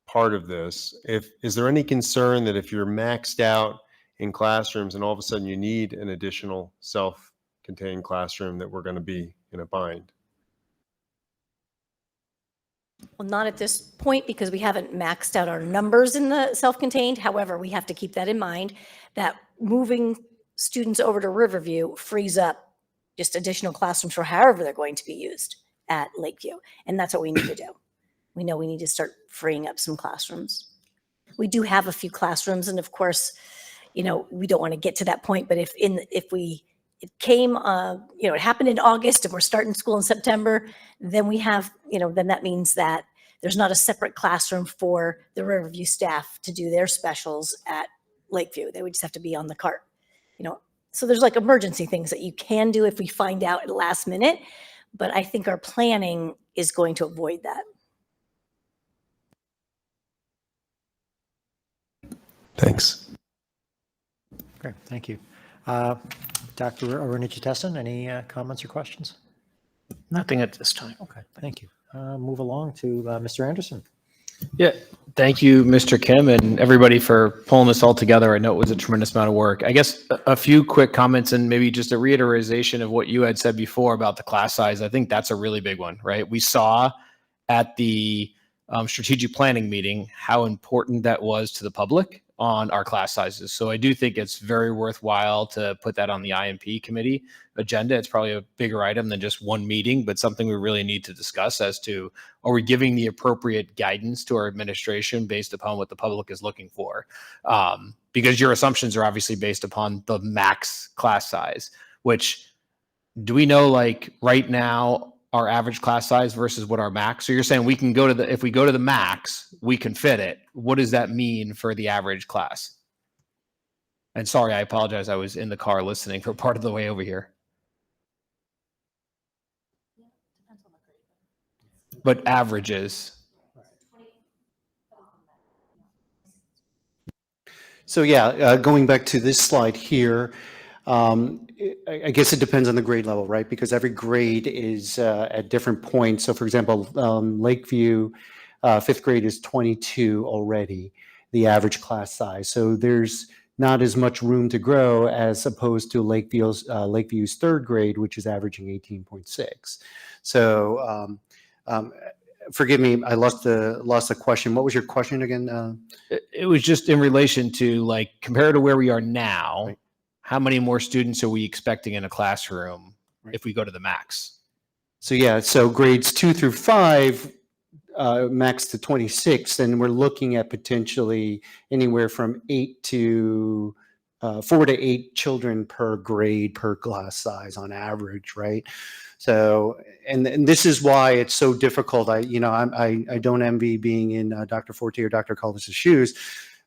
I: part of this, is there any concern that if you're maxed out in classrooms and all of a sudden you need an additional self-contained classroom that we're going to be in a bind?
J: Well, not at this point because we haven't maxed out our numbers in the self-contained. However, we have to keep that in mind that moving students over to Riverview frees up just additional classrooms for however they're going to be used at Lakeview. And that's what we need to do. We know we need to start freeing up some classrooms. We do have a few classrooms, and of course, we don't want to get to that point, but if we it came, it happened in August and we're starting school in September, then we have, then that means that there's not a separate classroom for the Riverview staff to do their specials at Lakeview. They would just have to be on the cart, So there's like emergency things that you can do if we find out at the last minute, but I think our planning is going to avoid that.
G: Thanks.
A: Great, thank you. Dr. Arunachitessan, any comments or questions?
K: Nothing at this time.
A: Okay, thank you. Move along to Mr. Anderson.
K: Yeah, thank you, Mr. Kim, and everybody for pulling this all together. I know it was a tremendous amount of work. I guess a few quick comments and maybe just a reiteration of what you had said before about the class size. I think that's a really big one, right? We saw at the strategic planning meeting how important that was to the public on our class sizes. So I do think it's very worthwhile to put that on the IMP committee agenda. It's probably a bigger item than just one meeting, but something we really need to discuss as to, are we giving the appropriate guidance to our administration based upon what the public is looking for? Because your assumptions are obviously based upon the max class size, which do we know like right now, our average class size versus what our max? So you're saying we can go to if we go to the max, we can fit it. What does that mean for the average class? And sorry, I apologize. I was in the car listening for part of the way over here. But averages.
H: So yeah, going back to this slide here, I guess it depends on the grade level, right? Because every grade is at different points. So for example, Lakeview, fifth grade is 22 already, the average class size. So there's not as much room to grow as opposed to Lakeview's third grade, which is averaging 18.6. So forgive me, I lost the question. What was your question again?
K: It was just in relation to like, compared to where we are now,
H: Right.
K: How many more students are we expecting in a classroom if we go to the max?
H: So yeah, so grades 2 through 5, max to 26, and we're looking at potentially anywhere from 4 to 8 children per grade per class size on average, right? So, and this is why it's so difficult. I don't envy being in Dr. Forte or Dr. Cullis's shoes,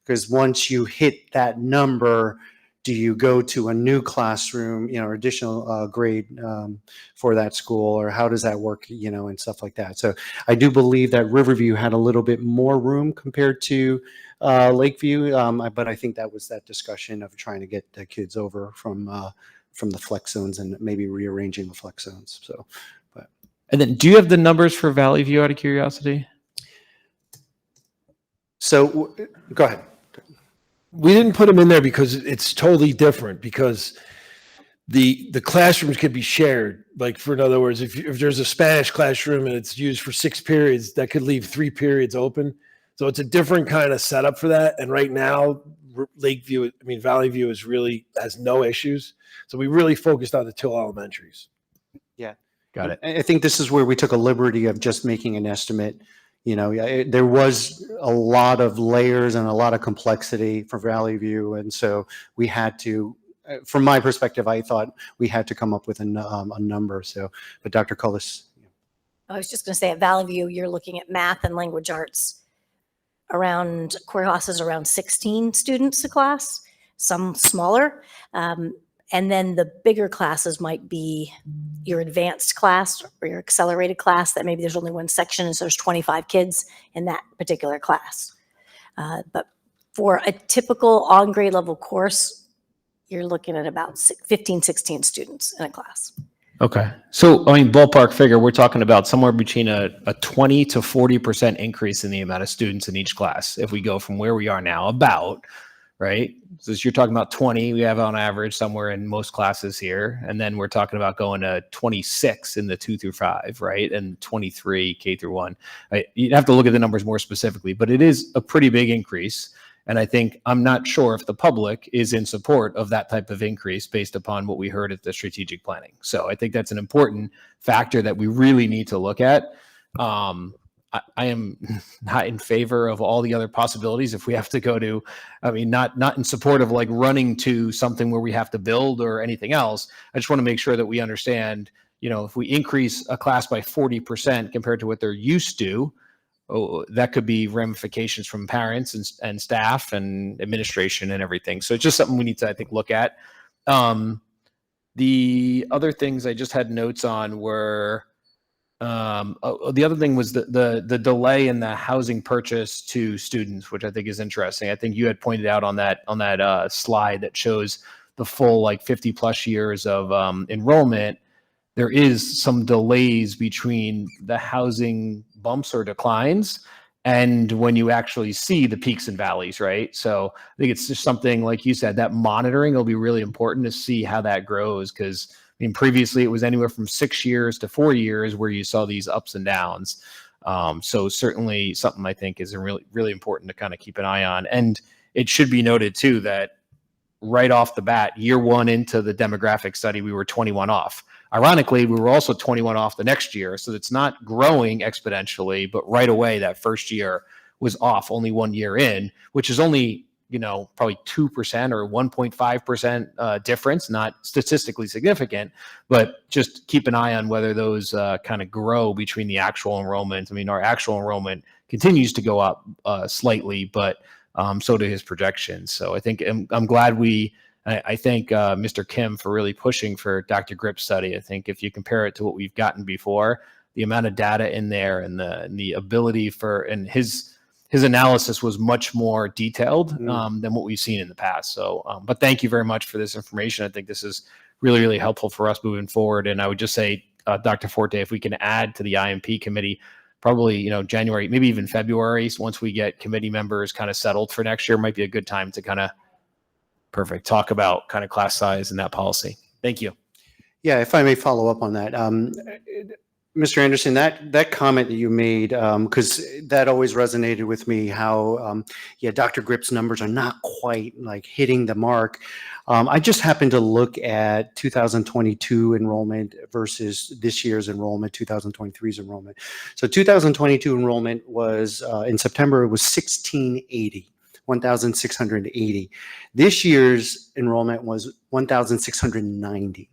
H: because once you hit that number, do you go to a new classroom, or additional grade for that school, or how does that work, and stuff like that. So I do believe that Riverview had a little bit more room compared to Lakeview, but I think that was that discussion of trying to get the kids over from the flex zones and maybe rearranging the flex zones. So, but.
K: And then do you have the numbers for Valley View out of curiosity?
H: So go ahead.
G: We didn't put them in there because it's totally different, because the classrooms could be shared. Like, in other words, if there's a Spanish classroom and it's used for 6 periods, that could leave 3 periods open. So it's a different kind of setup for that. And right now, Valley View has no issues. So we really focused on the 2 elementaries.
H: Yeah.
K: Got it.
H: I think this is where we took a liberty of just making an estimate. There was a lot of layers and a lot of complexity for Valley View. And so we had to, from my perspective, I thought we had to come up with a number. So, but Dr. Cullis.
J: I was just going to say at Valley View, you're looking at math and language arts around core classes, around 16 students a class, some smaller. And then the bigger classes might be your advanced class or your accelerated class that maybe there's only one section and so there's 25 kids in that particular class. But for a typical on grade level course, you're looking at about 15, 16 students in a class.
K: Okay. So, ballpark figure, we're talking about somewhere between a 20 to 40% increase in the amount of students in each class if we go from where we are now, right? So you're talking about 20, we have on average somewhere in most classes here. And then we're talking about going to 26 in the 2 through 5, right? And 23 K through 1. You'd have to look at the numbers more specifically, but it is a pretty big increase. And I think I'm not sure if the public is in support of that type of increase based upon what we heard at the strategic planning. So I think that's an important factor that we really need to look at. I am not in favor of all the other possibilities. If we have to go to, I mean, not in support of like running to something where we have to build or anything else. I just want to make sure that we understand, if we increase a class by 40% compared to what they're used to, that could be ramifications from parents and staff and administration and everything. So it's just something we need to, I think, look at. The other things I just had notes on were, the other thing was the delay in the housing purchase to students, which I think is interesting. I think you had pointed out on that slide that shows the full like 50 plus years of enrollment. There is some delays between the housing bumps or declines and when you actually see the peaks and valleys, right? So I think it's just something, like you said, that monitoring will be really important to see how that grows, because I mean, previously it was anywhere from 6 years to 4 years where you saw these ups and downs. So certainly something I think is really, really important to kind of keep an eye on. And it should be noted too that right off the bat, year one into the demographic study, we were 21 off. Ironically, we were also 21 off the next year. So it's not growing exponentially, but right away that first year was off only 1 year in, which is only, probably 2% or 1.5% difference, not statistically significant, but just keep an eye on whether those kind of grow between the actual enrollment. I mean, our actual enrollment continues to go up slightly, but so do his projections. So I think I'm glad I thank Mr. Kim for really pushing for Dr. Grip's study. I think if you compare it to what we've gotten before, the amount of data in there and the ability and his analysis was much more detailed than what we've seen in the past. So, but thank you very much for this information. I think this is really, really helpful for us moving forward. And I would just say, Dr. Forte, if we can add to the IMP committee, probably, January, maybe even February, once we get committee members kind of settled for next year, might be a good time to kind of talk about kind of class size and that policy. Thank you.
H: Yeah, if I may follow up on that. Mr. Anderson, that comment that you made, because that always resonated with me, how, Dr. Grip's numbers are not quite like hitting the mark. I just happened to look at 2022 enrollment versus this year's enrollment, 2023's enrollment. So 2022 enrollment was, in September, it was 1,680. This year's enrollment was 1,690.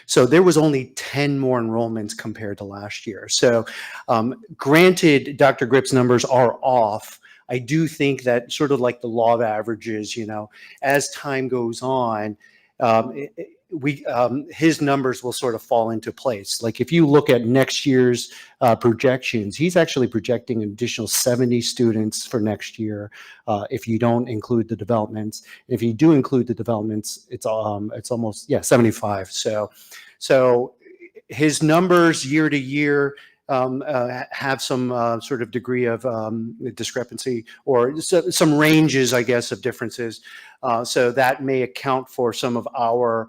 H: So there was only 10 more enrollments compared to last year. So granted, Dr. Grip's numbers are off. I do think that sort of like the law of averages, as time goes on, his numbers will sort of fall into place. Like if you look at next year's projections, he's actually projecting an additional 70 students for next year. If you don't include the developments, if you do include the developments, it's almost 75. So his numbers year to year have some sort of degree of discrepancy, or some ranges, I guess, of differences. So that may account for some of our.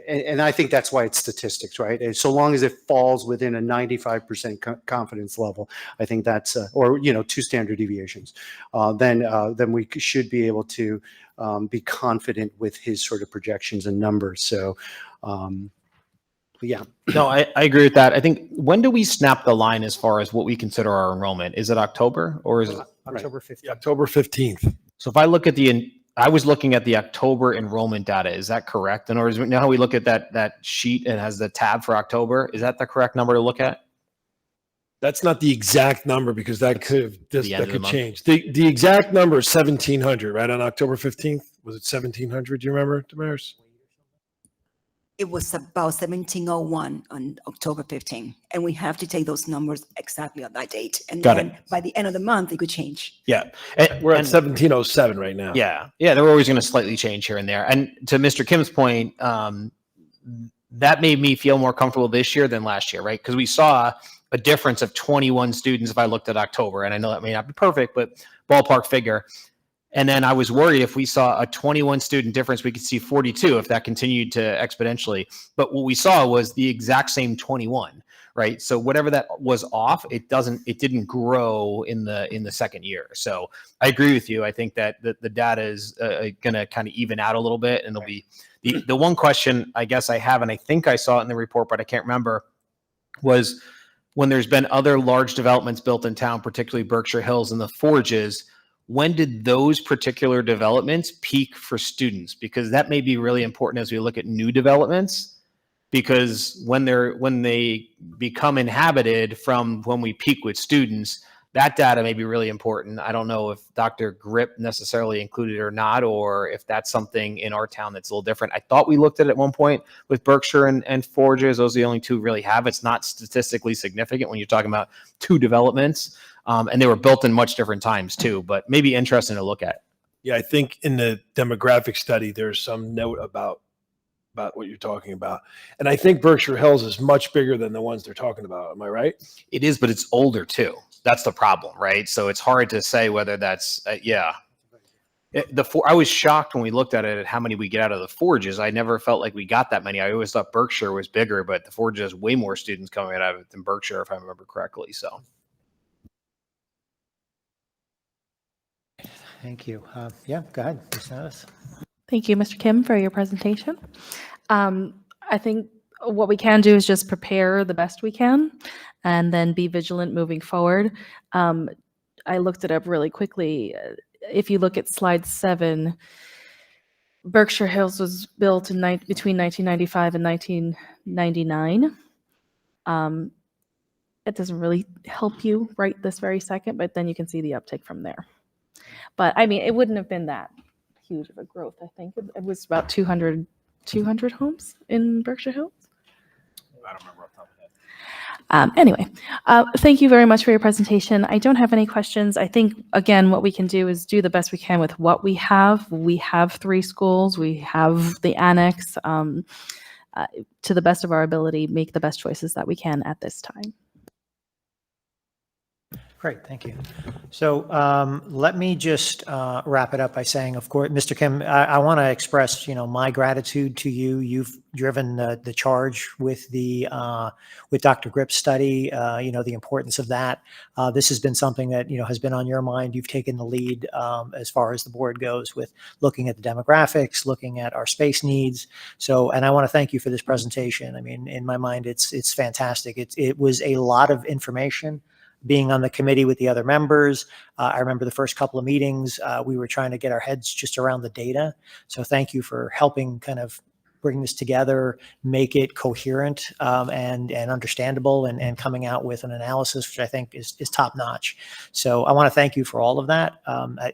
H: And I think that's why it's statistics, right? And so long as it falls within a 95% confidence level, I think that's, or 2 standard deviations, then we should be able to be confident with his sort of projections and numbers. So, yeah.
K: No, I agree with that. I think, when do we snap the line as far as what we consider our enrollment? Is it October or is it
A: October 15th.
G: October 15th.
K: So if I look at I was looking at the October enrollment data. Is that correct? In other words, now we look at that sheet and has the tab for October. Is that the correct number to look at?
G: That's not the exact number, because that could
K: The end of the month.
G: change. The exact number is 1,700, right? On October 15th, was it 1,700? Do you remember, Damaris?
B: It was about 1701 on October 15, and we have to take those numbers exactly on that date. And
K: Got
B: then
K: it.
B: by the end of the month, it could change.
K: Yeah.
G: We're at 1,707 right now.
K: Yeah. They're always going to slightly change here and there. And to Mr. Kim's point, that made me feel more comfortable this year than last year, right? Because we saw a difference of 21 students if I looked at October. And I know that may not be perfect, but ballpark figure. And then I was worried if we saw a 21 student difference, we could see 42 if that continued to exponentially. But what we saw was the exact same 21, right? So whatever that was off, it didn't grow in the second year. So I agree with you. I think that the data is going to kind of even out a little bit, and it'll be the one question I guess I have, and I think I saw it in the report, but I can't remember, was when there's been other large developments built in town, particularly Berkshire Hills and the Forges, when did those particular developments peak for students? Because that may be really important as we look at new developments, because when they become inhabited from when we peak with students, that data may be really important. I don't know if Dr. Grip necessarily included it or not, or if that's something in our town that's a little different. I thought we looked at it at one point with Berkshire and Forges. Those are the only two we really have. It's not statistically significant when you're talking about two developments. And they were built in much different times too, but maybe interesting to look at.
G: Yeah, I think in the demographic study, there's some note about what you're talking about. And I think Berkshire Hills is much bigger than the ones they're talking about. Am I right?
K: It is, but it's older too. That's the problem, right? So it's hard to say whether that's, yeah. I was shocked when we looked at it at how many we get out of the Forges. I never felt like we got that many. I always thought Berkshire was bigger, but the Forges has way more students coming out of it than Berkshire, if I remember correctly. So.
A: Thank you. Yeah, go ahead, Ms. Natus.
F: Thank you, Mr. Kim, for your presentation. I think what we can do is just prepare the best we can and then be vigilant moving forward. I looked it up really quickly. If you look at slide 7, Berkshire Hills was built in between 1995 and 1999. It doesn't really help you right this very second, but then you can see the uptick from there. But I mean, it wouldn't have been that huge of a growth. I think it was about 200 homes in Berkshire Hills.
K: I don't remember off the top of my head.
F: Anyway, thank you very much for your presentation. I don't have any questions. I think, again, what we can do is do the best we can with what we have. We have 3 schools. We have the annex. To the best of our ability, make the best choices that we can at this time.
A: Great, thank you. So let me just wrap it up by saying, of course, Mr. Kim, I want to express, my gratitude to you. You've driven the charge with with Dr. Grip's study. The importance of that. This has been something that has been on your mind. You've taken the lead as far as the board goes with looking at the demographics, looking at our space needs. So, and I want to thank you for this presentation. I mean, in my mind, it's fantastic. It was a lot of information. Being on the committee with the other members, I remember the first couple of meetings, we were trying to get our heads just around the data. So thank you for helping kind of bring this together, make it coherent and understandable, and coming out with an analysis, which I think is top notch. So I want to thank you for all of that.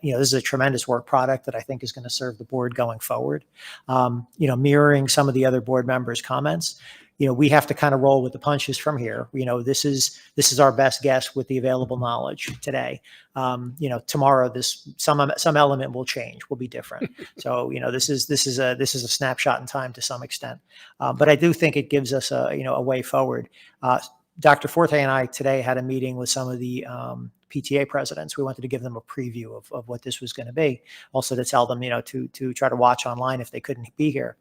A: This is a tremendous work product that I think is going to serve the board going forward. Mirroring some of the other board members' comments. We have to kind of roll with the punches from here. This is our best guess with the available knowledge today. Tomorrow, some element will change, will be different. So, this is a snapshot in time to some extent. But I do think it gives us a way forward. Dr. Forte and I today had a meeting with some of the PTA presidents. We wanted to give them a preview of what this was going to be. Also to tell them, to try to watch online if they couldn't be here.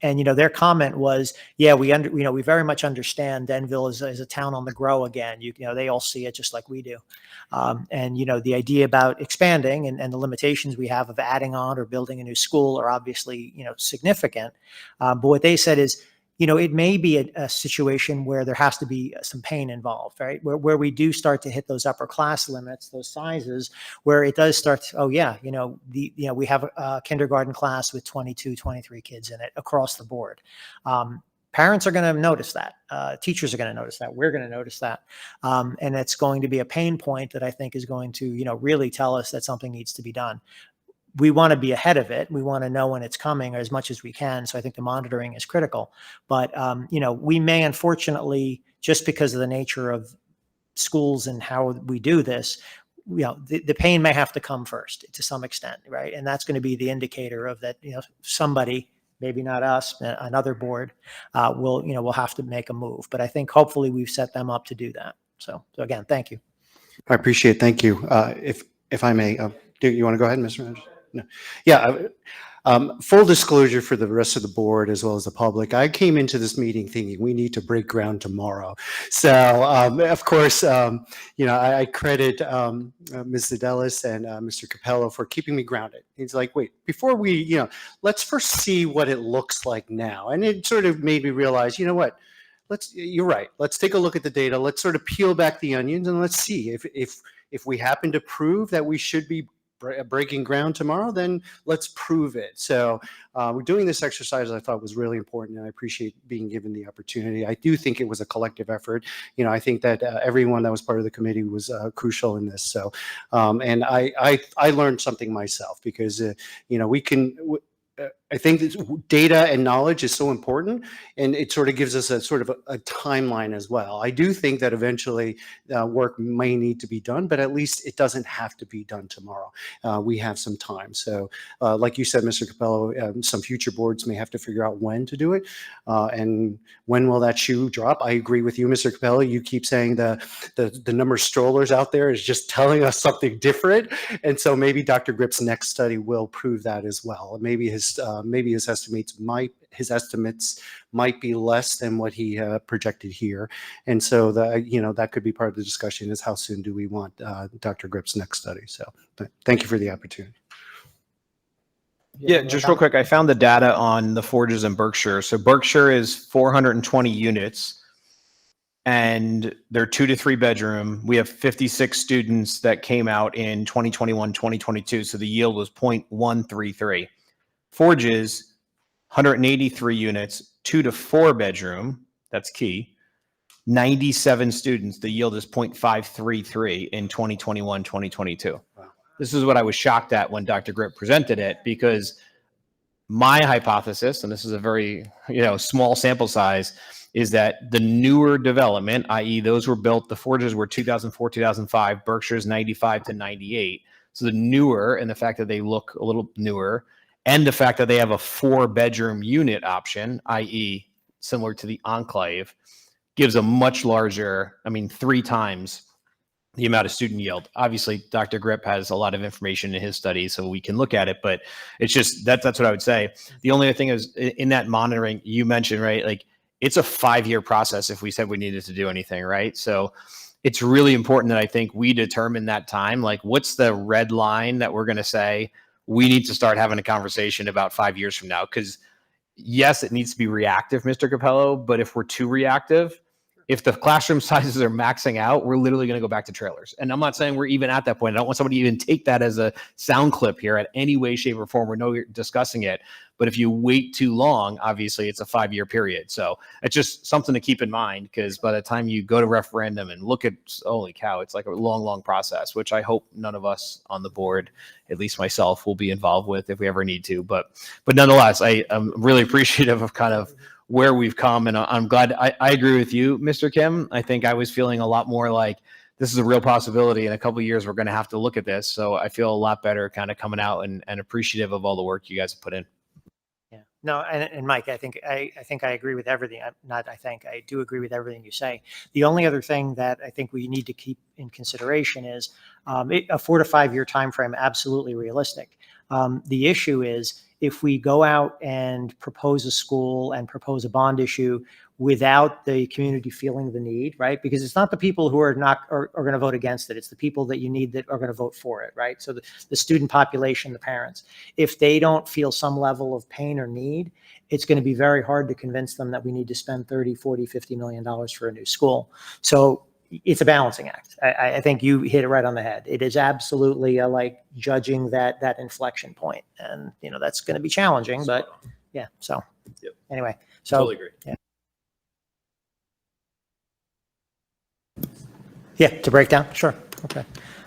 A: Their comment was, yeah, we very much understand Denville is a town on the grow again. They all see it just like we do. The idea about expanding and the limitations we have of adding on or building a new school are obviously, significant. But what they said is, it may be a situation where there has to be some pain involved, right? Where we do start to hit those upper class limits, those sizes, where it does start to, we have a kindergarten class with 22, 23 kids in it across the board. Parents are going to notice that. Teachers are going to notice that. We're going to notice that. And it's going to be a pain point that I think is going to, really tell us that something needs to be done. We want to be ahead of it. We want to know when it's coming as much as we can. So I think the monitoring is critical. But, we may, unfortunately, just because of the nature of schools and how we do this, the pain may have to come first to some extent, right? And that's going to be the indicator of that, somebody, maybe not us, another board will have to make a move. But I think hopefully we've set them up to do that. So again, thank you.
H: I appreciate it. Thank you. If I may, do you want to go ahead, Mr. Manager? No. Yeah. Full disclosure for the rest of the board as well as the public. I came into this meeting thinking we need to break ground tomorrow. So, of course, I credit Ms. Zadelis and Mr. Capello for keeping me grounded. He's like, wait, before we, let's first see what it looks like now. And it sort of made me realize, what? you're right. Let's take a look at the data. Let's sort of peel back the onions and let's see if we happen to prove that we should be breaking ground tomorrow, then let's prove it. So we're doing this exercise I thought was really important, and I appreciate being given the opportunity. I do think it was a collective effort. I think that everyone that was part of the committee was crucial in this. So, and I learned something myself because, I think that data and knowledge is so important, and it sort of gives us a sort of a timeline as well. I do think that eventually work may need to be done, but at least it doesn't have to be done tomorrow. We have some time. So like you said, Mr. Capello, some future boards may have to figure out when to do it. And when will that shoe drop? I agree with you, Mr. Capello. You keep saying the number of strollers out there is just telling us something different. And so maybe Dr. Grip's next study will prove that as well. Maybe his estimates might be less than what he projected here. And so that could be part of the discussion is how soon do we want Dr. Grip's next study. So thank you for the opportunity.
K: Yeah, just real quick, I found the data on the Forges in Berkshire. So Berkshire is 420 units, and they're 2 to 3 bedroom. We have 56 students that came out in 2021, 2022. So the yield was 0.133. Forges, 183 units, 2 to 4 bedroom. That's key. 97 students. The yield is 0.533 in 2021, 2022.
H: Wow.
K: This is what I was shocked at when Dr. Grip presented it, because my hypothesis, and this is a very small sample size, is that the newer development, i.e. those were built, the Forges were 2004, 2005, Berkshire's 95 to 98. So the newer, and the fact that they look a little newer, and the fact that they have a 4-bedroom unit option, i.e. similar to the Enclave, gives a much larger, 3 times the amount of student yield. Obviously, Dr. Grip has a lot of information in his study, so we can look at it, but it's just, that's what I would say. The only other thing is, in that monitoring, you mentioned, right, like, it's a 5-year process if we said we needed to do anything, right? So it's really important that I think we determine that time, like, what's the red line that we're going to say, we need to start having a conversation about 5 years from now. Because yes, it needs to be reactive, Mr. Capello, but if we're too reactive, if the classroom sizes are maxing out, we're literally going to go back to trailers. And I'm not saying we're even at that point. I don't want somebody to even take that as a sound clip here at any way, shape, or form. We know you're discussing it. But if you wait too long, obviously it's a 5-year period. So it's just something to keep in mind, because by the time you go to referendum and look at, holy cow, it's like a long, long process, which I hope none of us on the board, at least myself, will be involved with if we ever need to. But nonetheless, I'm really appreciative of kind of where we've come. And I'm glad. I agree with you, Mr. Kim. I think I was feeling a lot more like this is a real possibility. In a couple of years, we're going to have to look at this. So I feel a lot better kind of coming out and appreciative of all the work you guys have put in.
A: Yeah. No, and Mike, I think I agree with everything. I do agree with everything you say. The only other thing that I think we need to keep in consideration is a 4 to 5 year time frame. Absolutely realistic. The issue is if we go out and propose a school and propose a bond issue without the community feeling the need, right? Because it's not the people who are going to vote against it. It's the people that you need that are going to vote for it, right? So the student population, the parents, if they don't feel some level of pain or need, it's going to be very hard to convince them that we need to spend 30, 40, $50 million for a new school. So it's a balancing act. I think you hit it right on the head. It is absolutely like judging that inflection point. And, that's going to be challenging, but yeah. So anyway, so
K: Totally agree.
A: Yeah. Yeah, to break down? Sure. Okay.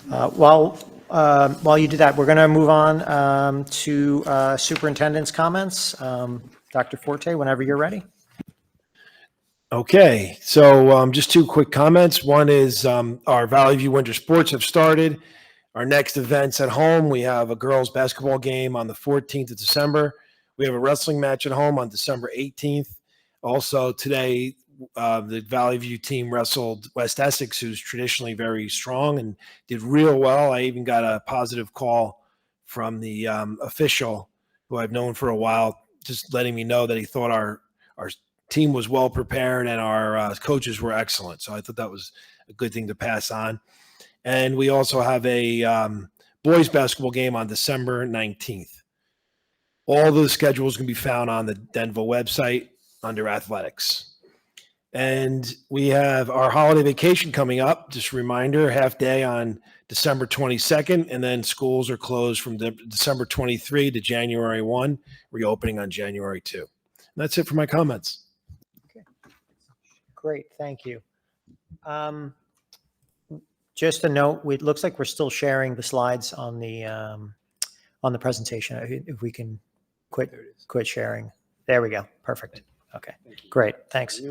A: While you do that, we're going to move on to superintendent's comments. Dr. Forte, whenever you're ready.
G: Okay, so just 2 quick comments. One is our Valley View Winter Sports have started. Our next events at home, we have a girls basketball game on the 14th of December. We have a wrestling match at home on December 18th. Also today, the Valley View team wrestled West Essex, who's traditionally very strong and did real well. I even got a positive call from the official who I've known for a while, just letting me know that he thought our team was well prepared and our coaches were excellent. So I thought that was a good thing to pass on. And we also have a boys basketball game on December 19th. All those schedules can be found on the Denville website under athletics. And we have our holiday vacation coming up. Just a reminder, half day on December 22nd, and then schools are closed from December 23 to January 1, reopening on January 2. And that's it for my comments.
A: Great, thank you. Just a note, it looks like we're still sharing the slides on the presentation. If we can quit sharing. There we go. Perfect. Okay, great. Thanks.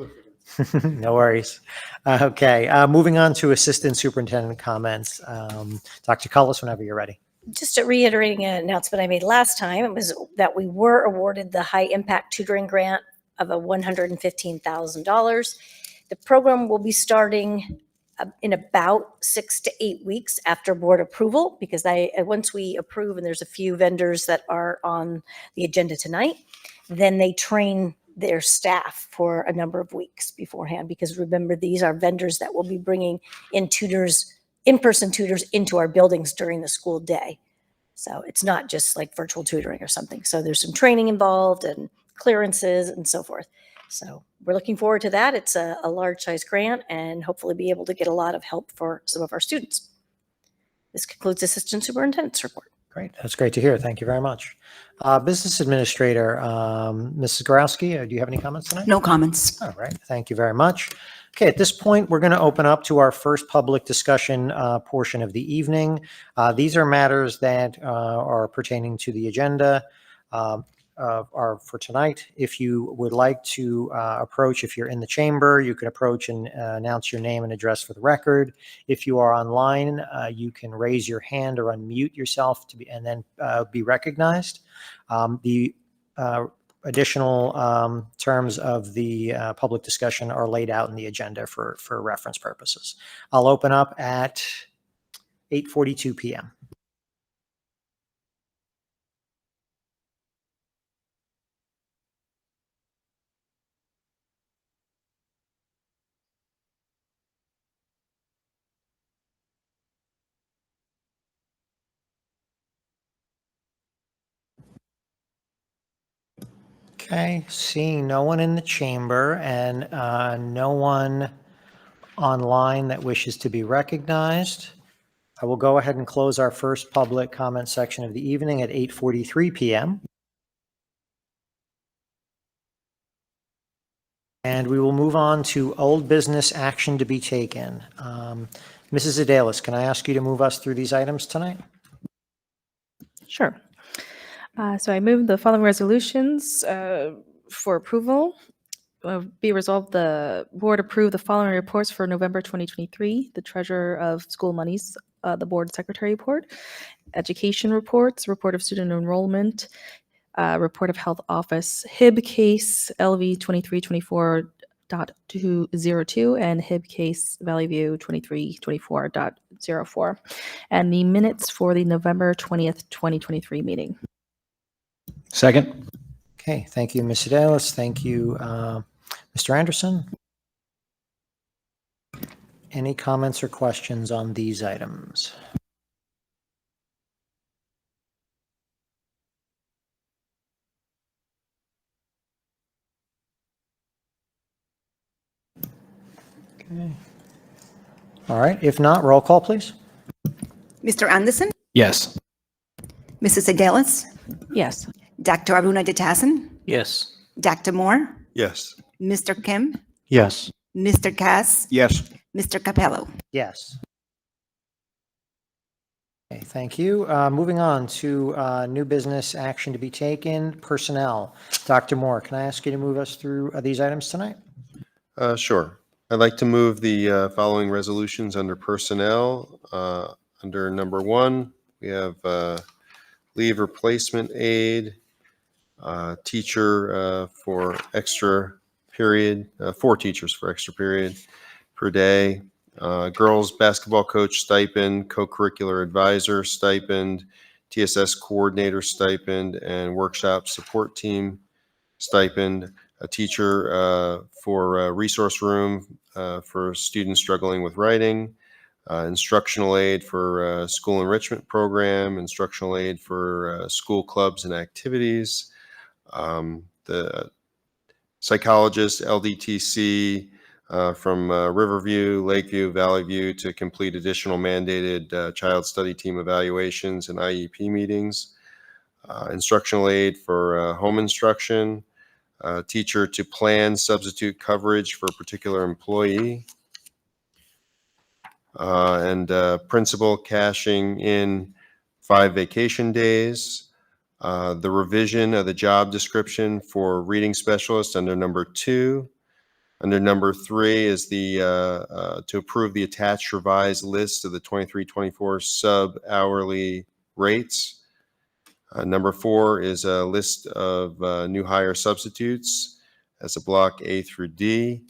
A: No worries. Okay, moving on to Assistant Superintendent comments. Dr. Cullis, whenever you're ready.
J: Just reiterating an announcement I made last time, it was that we were awarded the high impact tutoring grant of $115,000. The program will be starting in about 6 to 8 weeks after board approval, because once we approve, and there's a few vendors that are on the agenda tonight, then they train their staff for a number of weeks beforehand, because remember, these are vendors that will be bringing in tutors, in-person tutors into our buildings during the school day. So it's not just like virtual tutoring or something. So there's some training involved and clearances and so forth. So we're looking forward to that. It's a large size grant, and hopefully be able to get a lot of help for some of our students. This concludes Assistant Superintendent's report.
A: Great, that's great to hear. Thank you very much. Business Administrator, Mrs. Gorowski, do you have any comments tonight?
B: No comments.
A: All right, thank you very much. Okay, at this point, we're going to open up to our first public discussion portion of the evening. These are matters that are pertaining to the agenda are for tonight. If you would like to approach, if you're in the chamber, you can approach and announce your name and address for the record. If you are online, you can raise your hand or unmute yourself and then be recognized. The additional terms of the public discussion are laid out in the agenda for reference purposes. I'll open up at 8:42 p.m. Okay, seeing no one in the chamber and no one online that wishes to be recognized, I will go ahead and close our first public comment section of the evening at 8:43 p.m. And we will move on to old business action to be taken. Mrs. Adelis, can I ask you to move us through these items tonight?
F: Sure. So I move the following resolutions for approval. Be resolved, the board approve the following reports for November 2023: the treasurer of school monies, the board secretary report, education reports, report of student enrollment, report of health office, HIB case LV 2324.202, and HIB case Valley View 2324.04, and the minutes for the November 20th, 2023 meeting.
K: Second.
A: Okay, thank you, Ms. Adelis. Thank you, Mr. Anderson. Any comments or questions on these items? Okay. All right, if not, roll call, please.
B: Mr. Anderson,
K: Yes.
B: Mrs. Adelis,
F: Yes.
B: Dr. Aruna Detasan,
K: Yes.
B: Dr. Moore,
I: Yes.
B: Mr. Kim,
H: Yes.
B: Mr. Cass,
D: Yes.
B: Mr. Capello.
A: Yes. Okay, thank you. Moving on to new business action to be taken, personnel. Dr. Moore, can I ask you to move us through these items tonight?
I: Sure. I'd like to move the following resolutions under personnel. Under number 1, we have leave replacement aid, teacher for extra period, 4 teachers for extra period per day, girls basketball coach stipend, co-curricular advisor stipend, TSS coordinator stipend, and workshop support team stipend, a teacher for resource room for students struggling with writing, instructional aid for school enrichment program, instructional aid for school clubs and activities, the psychologist, LDTC, from Riverview, Lakeview, Valley View to complete additional mandated child study team evaluations and IEP meetings, instructional aid for home instruction, teacher to plan substitute coverage for a particular employee, and principal cashing in 5 vacation days, the revision of the job description for reading specialist under number 2. Under number 3 is the to approve the attached revised list of the 23-24 sub-hourly rates. Number 4 is a list of new hire substitutes as a block A through D.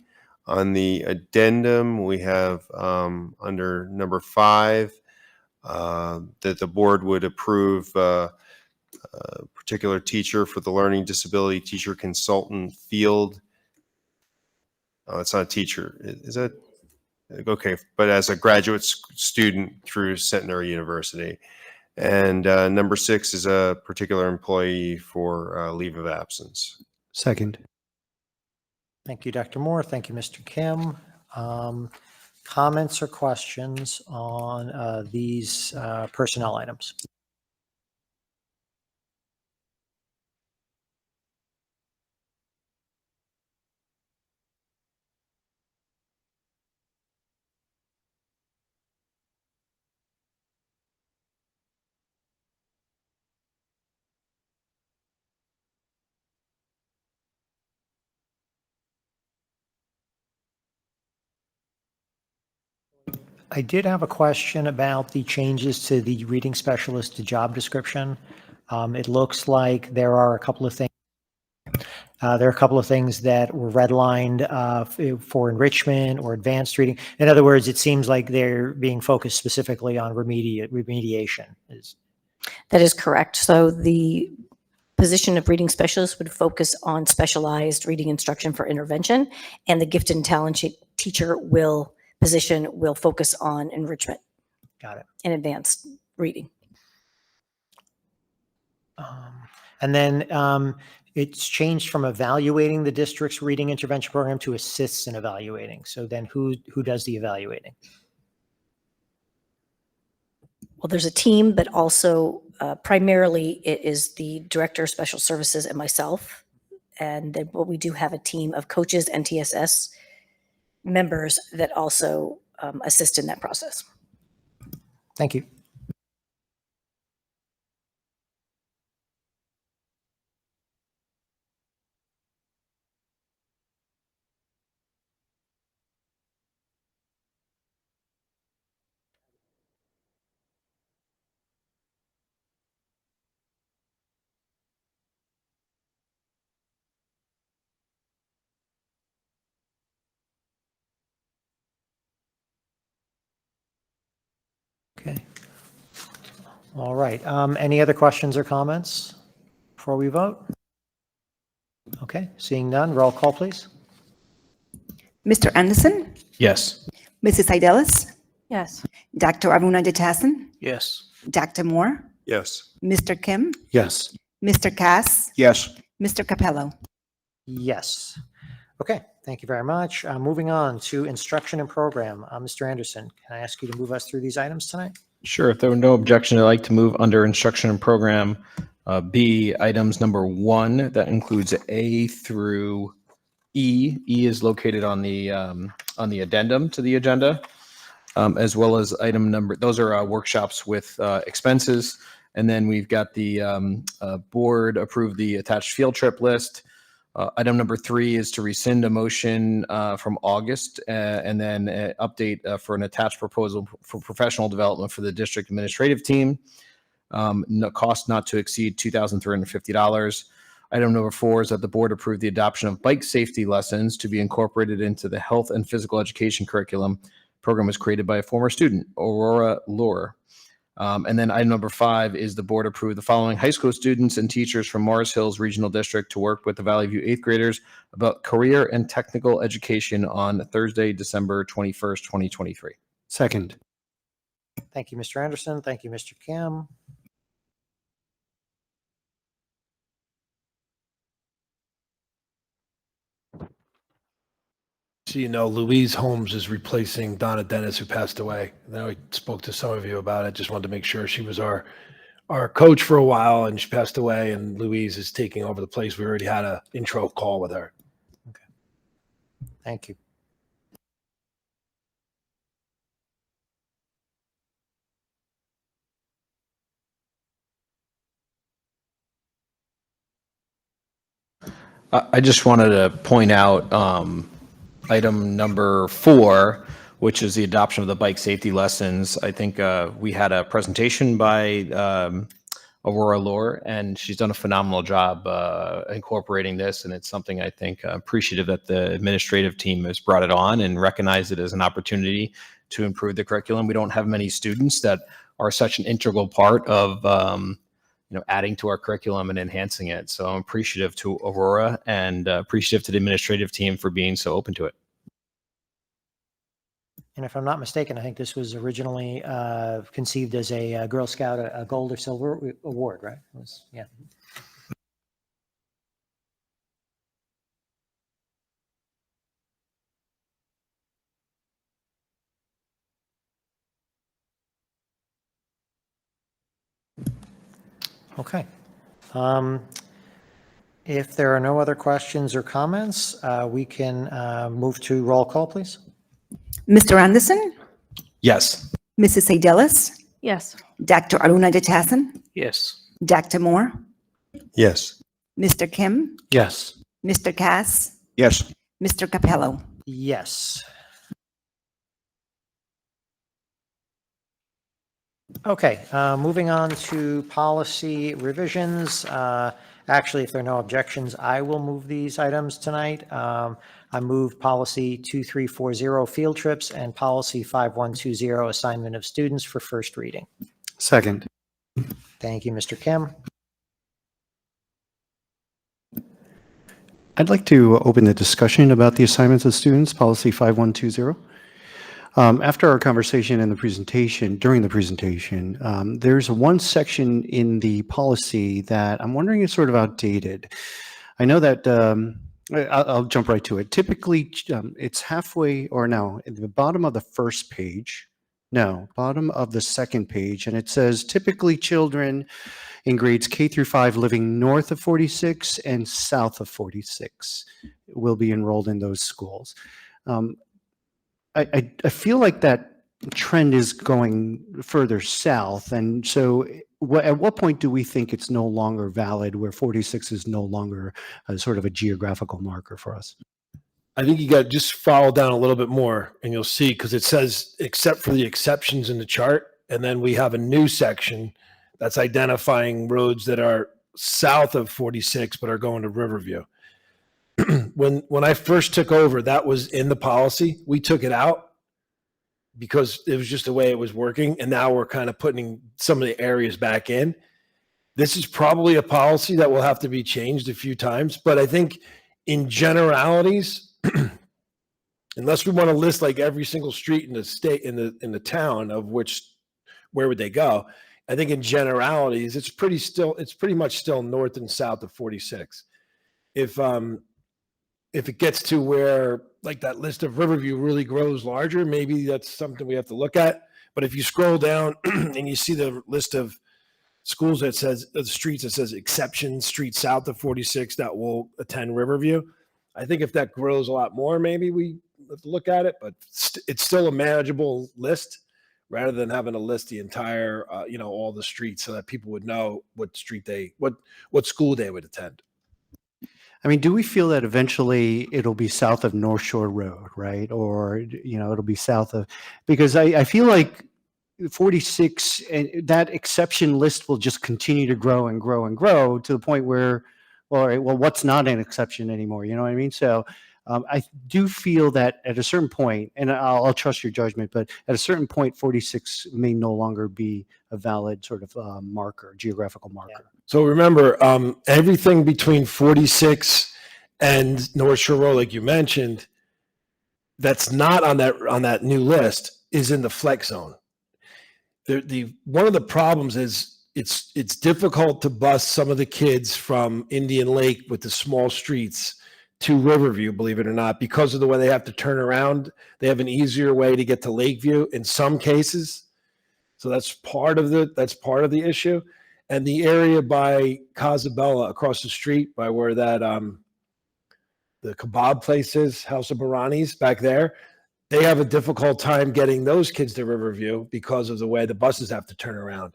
I: On the addendum, we have under number 5 that the board would approve a particular teacher for the learning disability teacher consultant field. Oh, it's not a teacher. Is that okay? But as a graduate student through Centenary University. And number 6 is a particular employee for leave of absence.
H: Second.
A: Thank you, Dr. Moore. Thank you, Mr. Kim. Comments or questions on these personnel items? I did have a question about the changes to the reading specialist job description. It looks like there are a couple of things. There are a couple of things that were redlined for enrichment or advanced reading. In other words, it seems like they're being focused specifically on remediation.
J: That is correct. So the position of reading specialist would focus on specialized reading instruction for intervention, and the gifted and talented teacher will focus on enrichment.
A: Got it.
J: And advanced reading.
A: And then it's changed from evaluating the district's reading intervention program to assists in evaluating. So then who does the evaluating?
J: Well, there's a team, but also primarily it is the director of special services and myself. And then we do have a team of coaches and TSS members that also assist in that process.
A: Thank you. Okay. All right. Any other questions or comments before we vote? Okay, seeing none, roll call, please.
B: Mr. Anderson,
K: Yes.
B: Mrs. Idellis,
F: Yes.
B: Dr. Aruna Jatasan,
K: Yes.
B: Dr. Moore,
I: Yes.
B: Mr. Kim,
H: Yes.
B: Mr. Cass,
D: Yes.
B: Mr. Capello.
A: Yes. Okay, thank you very much. Moving on to instruction and program. Mr. Anderson, can I ask you to move us through these items tonight?
K: Sure. If there were no objection, I'd like to move under instruction and program B, items number 1. That includes A through E. E is located on the addendum to the agenda, as well as item number. Those are workshops with expenses, and then we've got the board approve the attached field trip list. Item number 3 is to rescind a motion from August and then update for an attached proposal for professional development for the district administrative team. No cost not to exceed $2,350. Item number 4 is that the board approve the adoption of bike safety lessons to be incorporated into the health and physical education curriculum. Program was created by a former student, Aurora Lurer. And then item number 5 is the board approve the following high school students and teachers from Morris Hills Regional District to work with the Valley View 8th graders about career and technical education on Thursday, December 21st, 2023.
H: Second.
A: Thank you, Mr. Anderson. Thank you, Mr. Kim.
G: So, you know, Louise Holmes is replacing Donna Dennis, who passed away. I know I spoke to some of you about it. Just wanted to make sure. She was our coach for a while, and she passed away, and Louise is taking over the place. We already had an intro call with her.
A: Thank you.
K: I just wanted to point out item number 4, which is the adoption of the bike safety lessons. I think we had a presentation by Aurora Lore, and she's done a phenomenal job incorporating this. And it's something I think appreciative that the administrative team has brought it on and recognized it as an opportunity to improve the curriculum. We don't have many students that are such an integral part of adding to our curriculum and enhancing it. So I'm appreciative to Aurora and appreciative to the administrative team for being so open to it.
A: And if I'm not mistaken, I think this was originally conceived as a Girl Scout, a gold or silver award, right? It was, yeah. Okay. If there are no other questions or comments, we can move to roll call, please.
B: Mr. Anderson,
K: Yes.
B: Mrs. Adelis,
F: Yes.
B: Dr. Aruna Jatasan,
K: Yes.
B: Dr. Moore,
I: Yes.
B: Mr. Kim,
H: Yes.
B: Mr. Cass,
D: Yes.
B: Mr. Capello.
A: Yes. Okay, moving on to policy revisions. Actually, if there are no objections, I will move these items tonight. I move policy 2340 field trips and policy 5120 assignment of students for first reading.
H: Second.
A: Thank you, Mr. Kim.
H: I'd like to open the discussion about the assignments of students, policy 5120. After our conversation and during the presentation, there's one section in the policy that I'm wondering is sort of outdated. I know that, I'll jump right to it. Typically, it's halfway, or no, at the bottom of the first page, bottom of the second page, and it says typically children in grades K through 5 living north of 46 and south of 46 will be enrolled in those schools. I feel like that trend is going further south. And so at what point do we think it's no longer valid, where 46 is no longer a sort of a geographical marker for us?
G: I think you got to just follow down a little bit more and you'll see, because it says except for the exceptions in the chart. And then we have a new section that's identifying roads that are south of 46 but are going to Riverview. When I first took over, that was in the policy. We took it out because it was just the way it was working. And now we're kind of putting some of the areas back in. This is probably a policy that will have to be changed a few times. But I think in generalities, unless we want to list like every single street in the state, in the town of where would they go? I think in generalities, it's pretty much still north and south of 46. If it gets to where like that list of Riverview really grows larger, maybe that's something we have to look at. But if you scroll down and you see the list of schools that says the streets that says exception street south of 46 that will attend Riverview, I think if that grows a lot more, maybe we have to look at it. But it's still a manageable list rather than having to list the entire, all the streets so that people would know what school they would attend.
H: I mean, do we feel that eventually it'll be south of North Shore Road, right? Or, it'll be south of, because I feel like 46 and that exception list will just continue to grow and grow and grow to the point where, well, what's not an exception anymore? You know what I mean? So I do feel that at a certain point, and I'll trust your judgment, but at a certain point, 46 may no longer be a valid sort of geographical marker.
G: Yeah. So remember, everything between 46 and North Shore Road, like you mentioned, that's not on that new list is in the flex zone. One of the problems is it's difficult to bus some of the kids from Indian Lake with the small streets to Riverview, believe it or not, because of the way they have to turn around. They have an easier way to get to Lakeview in some cases. So that's part of the issue. And the area by Casabella across the street by where that the kebab place is, House of Barani's back there, they have a difficult time getting those kids to Riverview because of the way the buses have to turn around.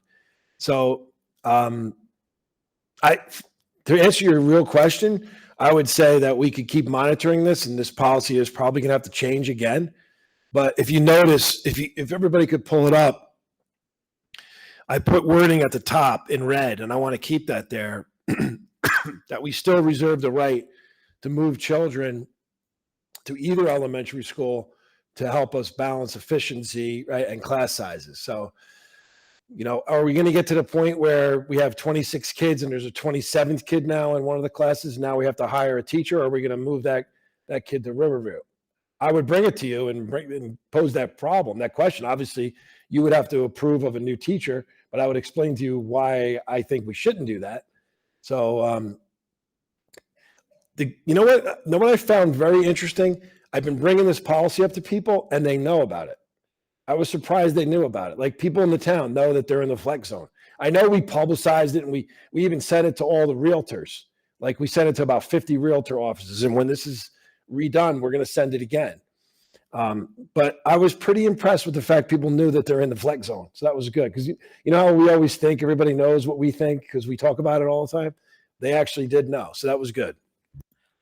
G: So to answer your real question, I would say that we could keep monitoring this, and this policy is probably going to have to change again. But if you notice, if everybody could pull it up, I put wording at the top in red, and I want to keep that there, that we still reserve the right to move children to either elementary school to help us balance efficiency, right, and class sizes. So, are we going to get to the point where we have 26 kids and there's a 27th kid now in one of the classes? Now we have to hire a teacher, or are we going to move that kid to Riverview? I would bring it to you and pose that question. Obviously, you would have to approve of a new teacher, but I would explain to you why I think we shouldn't do that. So, you know what I found very interesting? I've been bringing this policy up to people, and they know about it. I was surprised they knew about it. Like, people in the town know that they're in the flex zone. I know we publicized it, and we even sent it to all the realtors. Like, we sent it to about 50 realtor offices, and when this is redone, we're going to send it again. But I was pretty impressed with the fact people knew that they're in the flex zone. So that was good, because you know how we always think everybody knows what we think because we talk about it all the time? They actually did know. So that was good.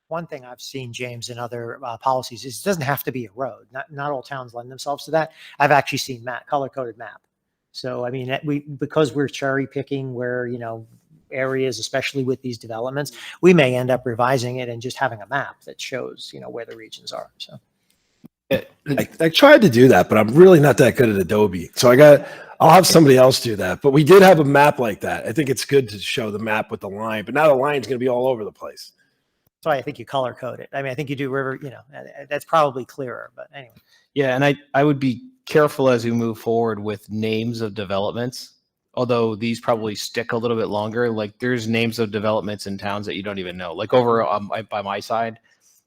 A: One thing I've seen, James, in other policies is it doesn't have to be a road. Not all towns lend themselves to that. I've actually seen color-coded map. So, I mean, because we're cherry picking where, areas, especially with these developments, we may end up revising it and just having a map that shows, where the regions are. So
G: I tried to do that, but I'm really not that good at Adobe. So I'll have somebody else do that. But we did have a map like that. I think it's good to show the map with the line, but now the line's going to be all over the place.
A: that's why I think you color code it. I mean, I think you do river, that's probably clearer, but anyway.
K: Yeah, and I would be careful as we move forward with names of developments, although these probably stick a little bit longer. Like, there's names of developments in towns that you don't even know. Like, over by my side,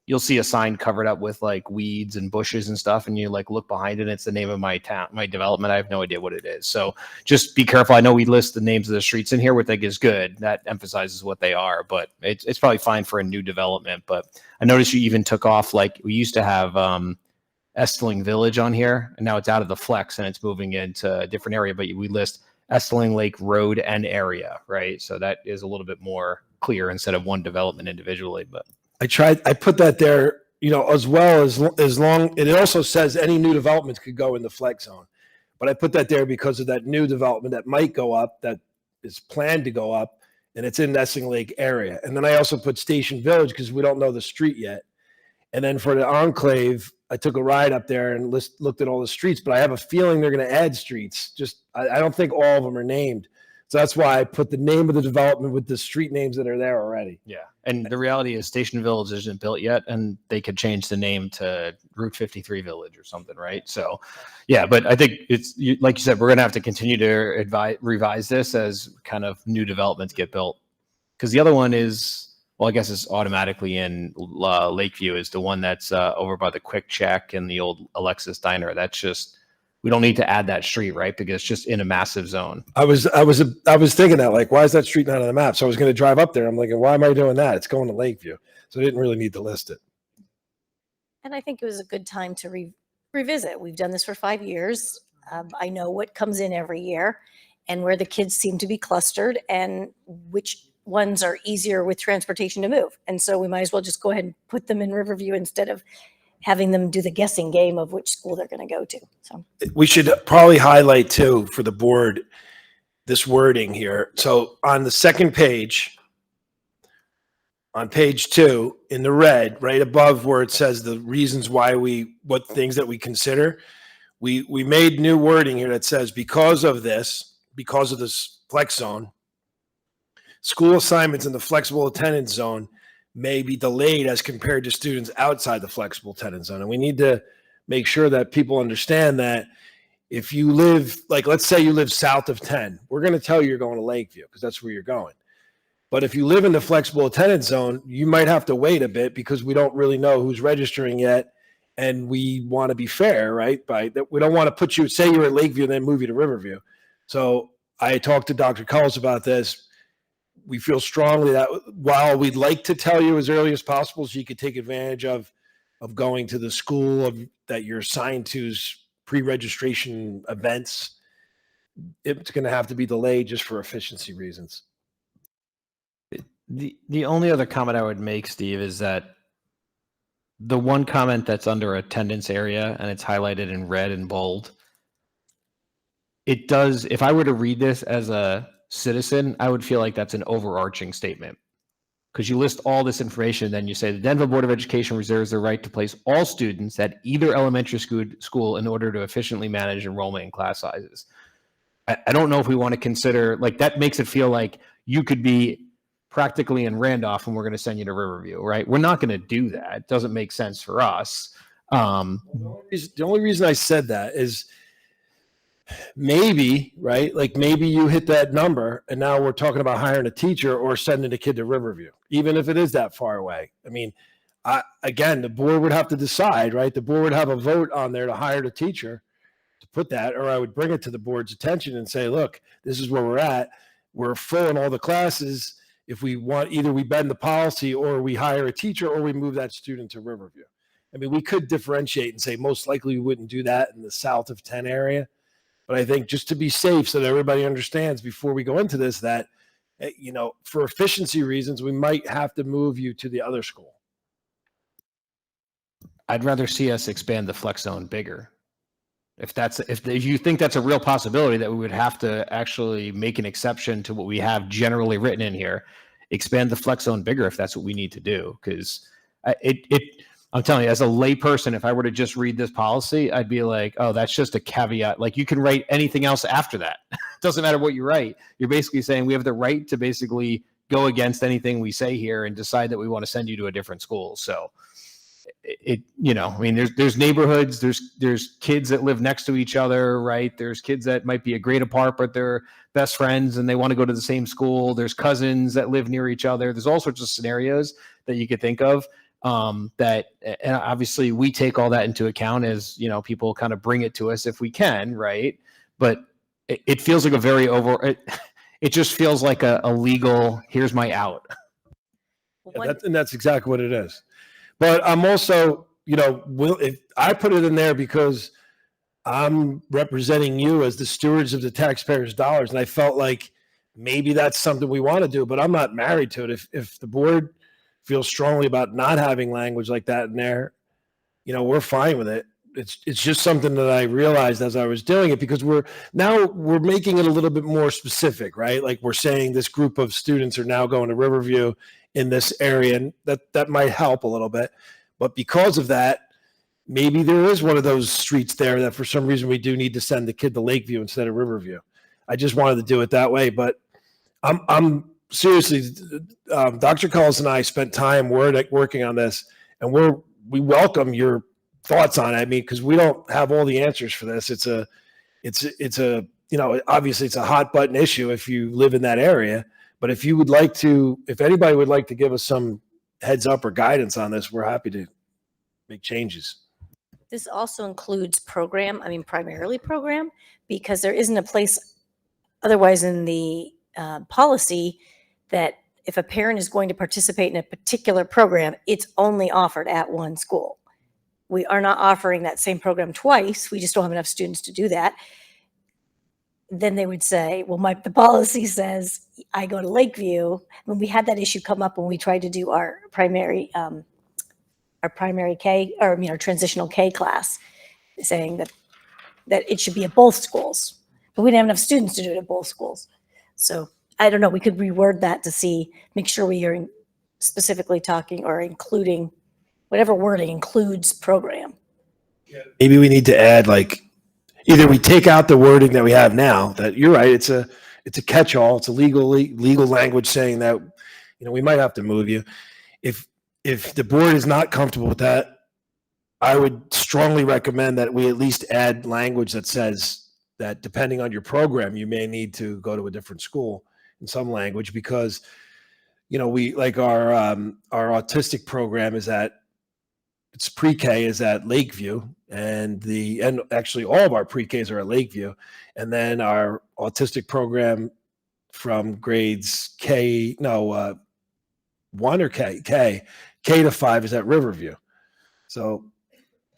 K: you'll see a sign covered up with like weeds and bushes and stuff, and you like look behind it, and it's the name of my town, my development. I have no idea what it is. So just be careful. I know we list the names of the streets in here, which I think is good. That emphasizes what they are, but it's probably fine for a new development. But I noticed you even took off, like, we used to have Estling Village on here, and now it's out of the flex and it's moving into a different area, but we list Estling Lake Road and area, right? So that is a little bit more clear instead of one development individually. But I put that there, as well as long, and it also says any new developments could go in the flex zone. But I put that there because of that new development that might go up, that is planned to go up, and it's in Nessing Lake area. And then I also put Station Village because we don't know the street yet. And then for the Enclave, I took a ride up there and looked at all the streets, but I have a feeling they're going to add streets. I don't think all of them are named. So that's why I put the name of the development with the street names that are there already. yeah, and the reality is Station Village isn't built yet, and they could change the name to Route 53 Village or something, right? So, yeah, but I think like you said, we're going to have to continue to revise this as kind of new developments get built. Because the other one is, well, I guess it's automatically in Lakeview, is the one that's over by the Quick Check and the old Alexis Diner. That's just, we don't need to add that street, right? Because it's just in a massive zone.
G: I was thinking that, like, why is that street not on the map? So I was going to drive up there. I'm like, why am I doing that? It's going to Lakeview. So I didn't really need to list it.
J: And I think it was a good time to revisit. We've done this for 5 years. I know what comes in every year and where the kids seem to be clustered and which ones are easier with transportation to move. And so we might as well just go ahead and put them in Riverview instead of having them do the guessing game of which school they're going to go to. So
G: We should probably highlight too for the board this wording here. So on the second page, on page 2 in the red, right above where it says the reasons why what things that we consider, we made new wording here that says because of this flex zone, school assignments in the flexible attendance zone may be delayed as compared to students outside the flexible attendance zone. And we need to make sure that people understand that if you live, like, let's say you live south of 10, we're going to tell you you're going to Lakeview because that's where you're going. But if you live in the flexible attendance zone, you might have to wait a bit because we don't really know who's registering yet. And we want to be fair, right? By that, we don't want to put you, say you're at Lakeview and then move you to Riverview. So I talked to Dr. Cullis about this. We feel strongly that while we'd like to tell you as early as possible so you could take advantage of going to the school that you're assigned to's pre-registration events, it's going to have to be delayed just for efficiency reasons.
K: The only other comment I would make, Steve, is that the one comment that's under attendance area and it's highlighted in red and bold, it does, if I were to read this as a citizen, I would feel like that's an overarching statement. Because you list all this information, then you say the Denville Board of Education reserves the right to place all students at either elementary school in order to efficiently manage enrollment and class sizes. I don't know if we want to consider, like, that makes it feel like you could be practically in Randolph and we're going to send you to Riverview, right? We're not going to do that. It doesn't make sense for us.
G: The only reason I said that is maybe, right? Like maybe you hit that number and now we're talking about hiring a teacher or sending a kid to Riverview, even if it is that far away. I mean, again, the board would have to decide, right? The board would have a vote on there to hire the teacher to put that, or I would bring it to the board's attention and say, look, this is where we're at. We're full in all the classes. If we want, either we bend the policy or we hire a teacher or we move that student to Riverview. I mean, we could differentiate and say most likely we wouldn't do that in the south of 10 area. But I think just to be safe so that everybody understands before we go into this that, you know, for efficiency reasons, we might have to move you to the other school.
K: I'd rather see us expand the flex zone bigger. If you think that's a real possibility that we would have to actually make an exception to what we have generally written in here, expand the flex zone bigger if that's what we need to do. Because I'm telling you, as a layperson, if I were to just read this policy, I'd be like, oh, that's just a caveat. Like you can write anything else after that. It doesn't matter what you write. You're basically saying we have the right to basically go against anything we say here and decide that we want to send you to a different school. So I mean, there's neighborhoods, there's kids that live next to each other, right? There's kids that might be a grade apart, but they're best friends and they want to go to the same school. There's cousins that live near each other. There's all sorts of scenarios that you could think of. And obviously we take all that into account as, you know, people kind of bring it to us if we can, right? But it feels like it just feels like a legal, here's my out.
G: Yeah, that's exactly what it is. But I'm also, you know, if I put it in there because I'm representing you as the stewards of the taxpayers' dollars, and I felt like maybe that's something we want to do, but I'm not married to it. If the board feels strongly about not having language like that in there, you know, we're fine with it. It's just something that I realized as I was doing it, because we're making it a little bit more specific, right? Like we're saying this group of students are now going to Riverview in this area, and that might help a little bit. But because of that, maybe there is one of those streets there that for some reason we do need to send the kid to Lakeview instead of Riverview. I just wanted to do it that way. But I'm seriously, Dr. Cullis and I spent time working on this, and we welcome your thoughts on it. I mean, because we don't have all the answers for this. It's a, you know, obviously it's a hot button issue if you live in that area. But if anybody would like to give us some heads up or guidance on this, we're happy to make changes.
J: This also includes primarily program, because there isn't a place otherwise in the policy that if a parent is going to participate in a particular program, it's only offered at one school. We are not offering that same program twice. We just don't have enough students to do that. Then they would say, well, the policy says I go to Lakeview. When we had that issue come up when we tried to do our primary K, or our transitional K class, saying that it should be at both schools, but we didn't have enough students to do it at both schools. So I don't know, we could reword that to make sure we are specifically talking or including whatever wording includes program.
G: Maybe we need to add, like, either we take out the wording that we have now, that you're right, it's a catch-all, it's a legal language saying that, you know, we might have to move you. If the board is not comfortable with that, I would strongly recommend that we at least add language that says that depending on your program, you may need to go to a different school in some language, because we like our autistic program it's pre-K is at Lakeview, and actually all of our pre-Ks are at Lakeview, and then our autistic program from grades one or K to 5 is at Riverview. So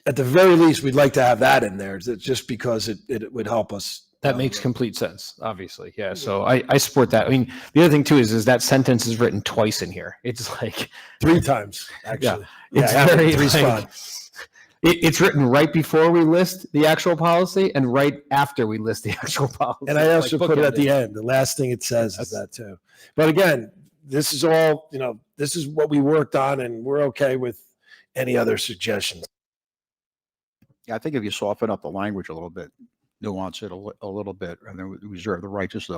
G: at the very least, we'd like to have that in there, just because it would help us.
K: That makes complete sense, obviously. Yeah. So I support that. I mean, the other thing too is that sentence is written twice in here. It's like
G: 3 times, actually.
K: it's
G: Yeah,
K: very
G: three
K: like, it's written right before we list the actual policy and right after we list the actual policy.
G: And I also
K: Like,
G: put it at the
K: bookended.
G: end. The last thing it says is that too. But again, this is all, this is what we worked on, and we're okay with any other suggestions.
D: Yeah, I think if you soften up the language a little bit, nuance it a little bit, and then reserve the right, just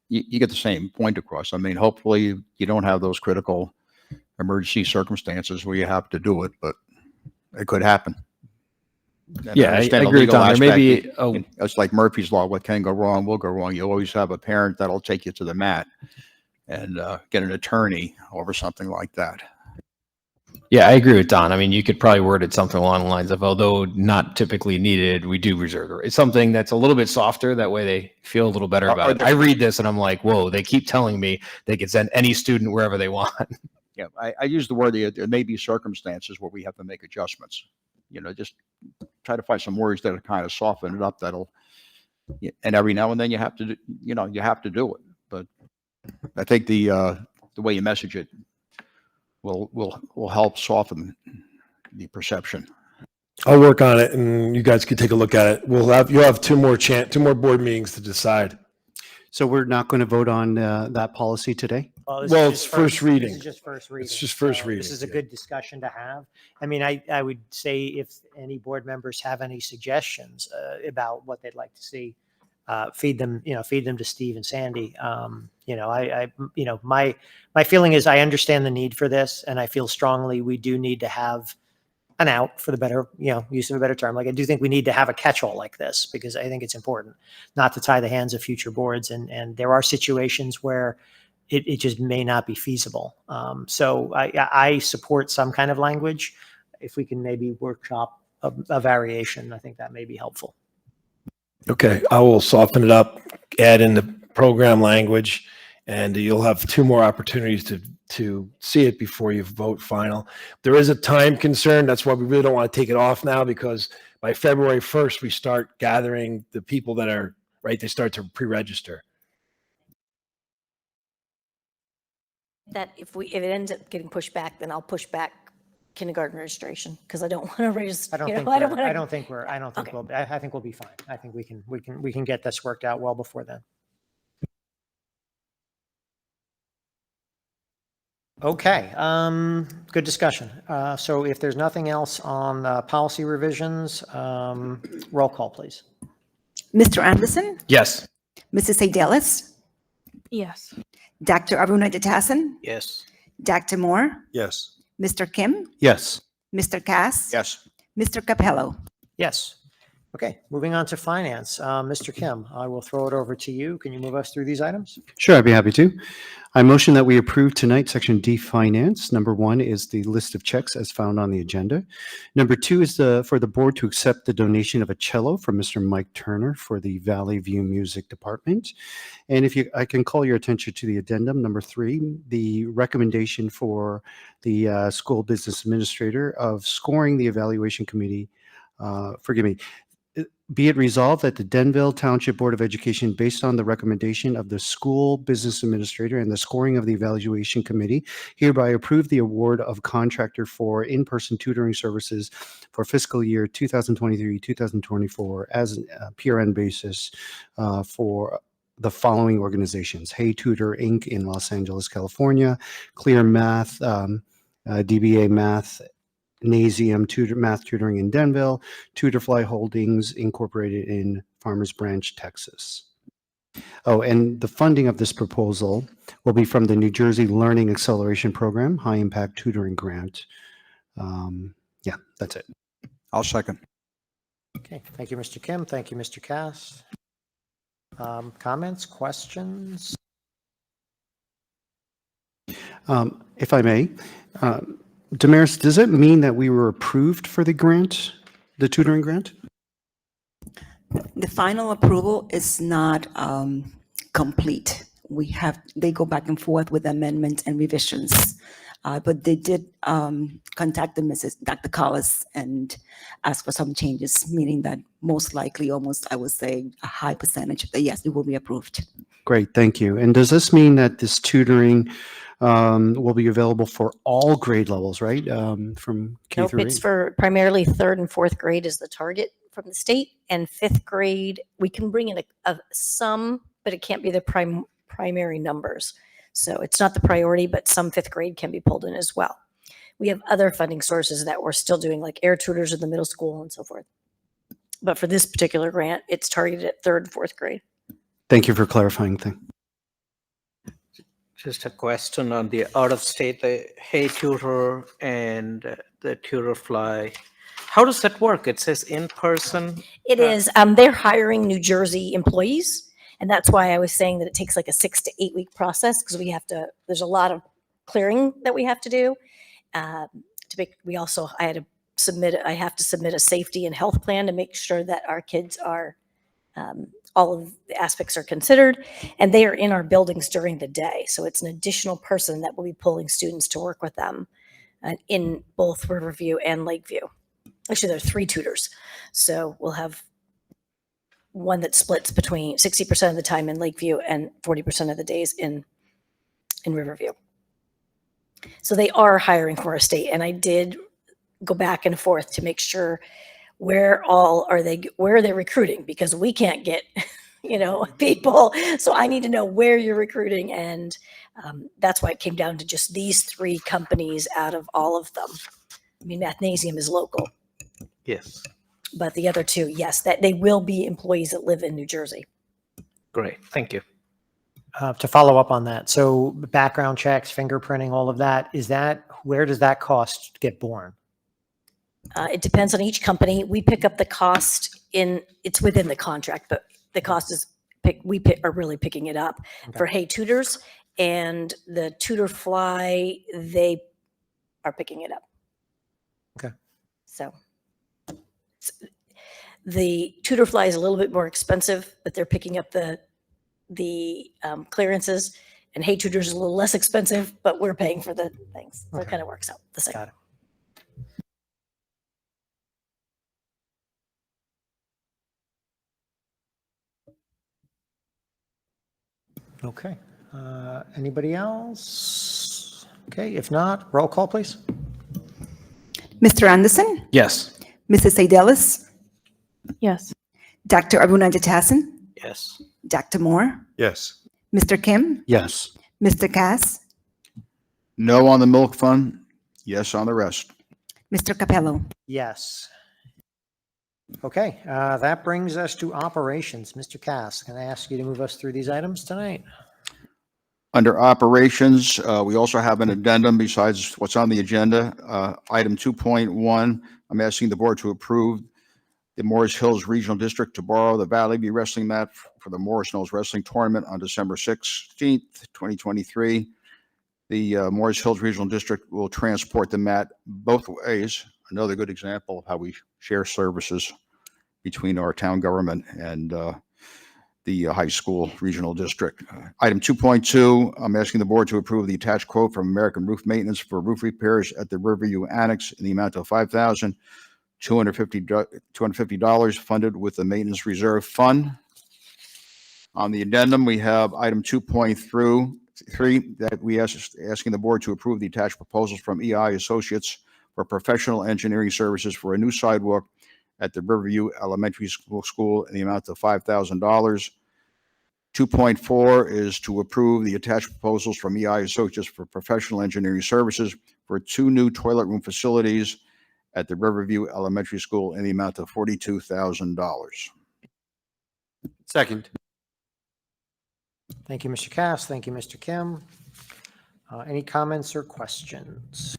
D: you get the same point across. I mean, hopefully you don't have those critical emergency circumstances where you have to do it, but it could happen. And
K: Yeah, I
D: understand the
K: agree with
D: legal
K: Don. There may
D: aspect.
K: be
D: It's like Murphy's Law. What can go wrong will go wrong. You always have a parent that'll take you to the mat and get an attorney over something like that.
K: Yeah, I agree with Don. I mean, you could probably word it something along the lines of, although not typically needed, we do reserve the right. It's something that's a little bit softer. That way they feel a little better about it. I read this and I'm like, whoa, they keep telling me they can send any student wherever they want.
D: Yeah, I use the word, there may be circumstances where we have to make adjustments. Just try to find some words that are kind of soften it up. And every now and then you have to, you have to do it. But I think the way you message it will help soften the perception.
G: I'll work on it, and you guys can take a look at it. You'll have two more board meetings to decide.
H: So we're not going to vote on that policy today?
A: This
G: Well,
A: is
G: it's
A: just
G: first reading.
A: This is just first reading.
G: It's just first
A: so
G: reading,
A: This is a
G: yeah.
A: good discussion to have. I mean, I would say if any board members have any suggestions about what they'd like to see, feed them to Steve and Sandy. My feeling is I understand the need for this, and I feel strongly we do need to have an out, for the better, use of a better term. Like, I do think we need to have a catch-all like this, because I think it's important not to tie the hands of future boards. And there are situations where it just may not be feasible. So I support some kind of language. If we can maybe workshop a variation, I think that may be helpful.
G: Okay, I will soften it up, add in the program language, and you'll have 2 more opportunities to see it before you vote final. There is a time concern. That's why we really don't want to take it off now, because by February 1st, we start gathering the people that are, right, they start to pre-register.
J: That if it ends up getting pushed back, then I'll push back kindergarten registration, because I don't want to raise,
A: I don't think
J: Okay.
A: I think we'll be fine. I think we can get this worked out well before then. Okay, good discussion. So if there's nothing else on policy revisions, roll call, please.
B: Mr. Anderson,
K: Yes.
B: Mrs. Adelis,
F: Yes.
B: Dr. Aruna Datasan,
D: Yes.
B: Dr. Moore,
I: Yes.
B: Mr. Kim,
H: Yes.
B: Mr. Cass,
D: Yes.
B: Mr. Capello.
A: Yes. Okay, moving on to finance. Mr. Kim, I will throw it over to you. Can you move us through these items?
H: Sure, I'd be happy to. I motion that we approve tonight Section D Finance. Number 1 is the list of checks as found on the agenda. Number 2 is for the board to accept the donation of a cello from Mr. Mike Turner for the Valley View Music Department. And I can call your attention to the addendum. Number 3, the recommendation for the school business administrator of scoring the evaluation committee. Be it resolved that the Denville Township Board of Education, based on the recommendation of the school business administrator and the scoring of the evaluation committee, hereby approve the award of contractor for in-person tutoring services for fiscal year 2023-2024 as a PRN basis for the following organizations: Hey Tutor Inc. in Los Angeles, California, Clear Math, DBA Math, Nasium Math Tutoring in Denville, Tutorfly Holdings Incorporated in Farmers Branch, Texas. Oh, and the funding of this proposal will be from the New Jersey Learning Acceleration Program, High Impact Tutoring Grant. Yeah, that's it.
D: I'll second.
A: Okay, thank you, Mr. Kim. Thank you, Mr. Cass. Comments, questions?
H: If I may, Damaris, does it mean that we were approved for the grant, the tutoring grant?
B: The final approval is not complete. They go back and forth with amendments and revisions. But they did contact Dr. Collis and ask for some changes, meaning that most likely, almost, I would say, a high percentage that yes, it will be approved.
H: Great, thank you. And does this mean that this tutoring will be available for all grade levels, right? From K
J: Nope,
H: through
J: it's
H: 8?
J: for primarily third and fourth grade is the target from the state, and fifth grade, we can bring in some, but it can't be the primary numbers. So it's not the priority, but some fifth grade can be pulled in as well. We have other funding sources that we're still doing, like air tutors in the middle school and so forth. But for this particular grant, it's targeted at third and fourth grade.
H: Thank you for clarifying thing.
L: Just a question on the out-of-state, the Hey Tutor and the Tutor Fly. How does that work? It says in person.
J: It is, they're hiring New Jersey employees. And that's why I was saying that it takes like a 6 to 8 week process, because there's a lot of clearing that we have to do. I have to submit a safety and health plan to make sure that our kids are, all of the aspects are considered, and they are in our buildings during the day. So it's an additional person that will be pulling students to work with them in both Riverview and Lakeview. Actually, there are 3 tutors. So we'll have one that splits between 60% of the time in Lakeview and 40% of the days in Riverview. So they are hiring for a state, and I did go back and forth to make sure where are they recruiting, because we can't get, people. So I need to know where you're recruiting, and that's why it came down to just these 3 companies out of all of them. I mean, Mathnasium is local.
L: Yes.
J: But the other 2, yes, that they will be employees that live in New Jersey.
L: Great. Thank you.
A: To follow up on that, so background checks, fingerprinting, all of that, where does that cost get borne?
J: It depends on each company. We pick up the cost it's within the contract, but the cost is are really picking it up.
A: Okay.
J: For Hey Tutors and the Tutor Fly, they are picking it up.
A: Okay.
J: So the Tutor Fly is a little bit more expensive, but they're picking up the clearances, and Hey Tutors is a little less expensive, but we're paying for the things. So it kind of works out the same.
A: Got it. Okay. Anybody else? Okay, if not, roll call, please.
B: Mr. Anderson,
K: Yes.
B: Mrs. Seydellis,
F: Yes.
B: Dr. Abunajatasin,
L: Yes.
B: Dr. Moore,
I: Yes.
B: Mr. Kim,
H: Yes.
B: Mr. Cass,
D: No on the milk fund, yes on the rest.
B: Mr. Capello.
A: Yes. Okay, that brings us to operations. Mr. Cass, can I ask you to move us through these items tonight?
D: Under operations, we also have an addendum besides what's on the agenda. Item 2.1, I'm asking the board to approve the Morris Hills Regional District to borrow the Valley View Wrestling mat for the Morris Hills Wrestling Tournament on December 16th, 2023. The Morris Hills Regional District will transport the mat both ways. Another good example of how we share services between our town government and the high school regional district. Item 2.2, I'm asking the board to approve the attached quote from American Roof Maintenance for roof repairs at the Riverview Annex in the amount of $5,250 funded with the Maintenance Reserve Fund. On the addendum, we have item 2.3 that we asking the board to approve the attached proposals from EI Associates for professional engineering services for a new sidewalk at the Riverview Elementary School in the amount of $5,000. 2.4 is to approve the attached proposals from EI Associates for professional engineering services for 2 new toilet room facilities at the Riverview Elementary School in the amount of $42,000.
H: Second.
A: Thank you, Mr. Cass. Thank you, Mr. Kim. Any comments or questions?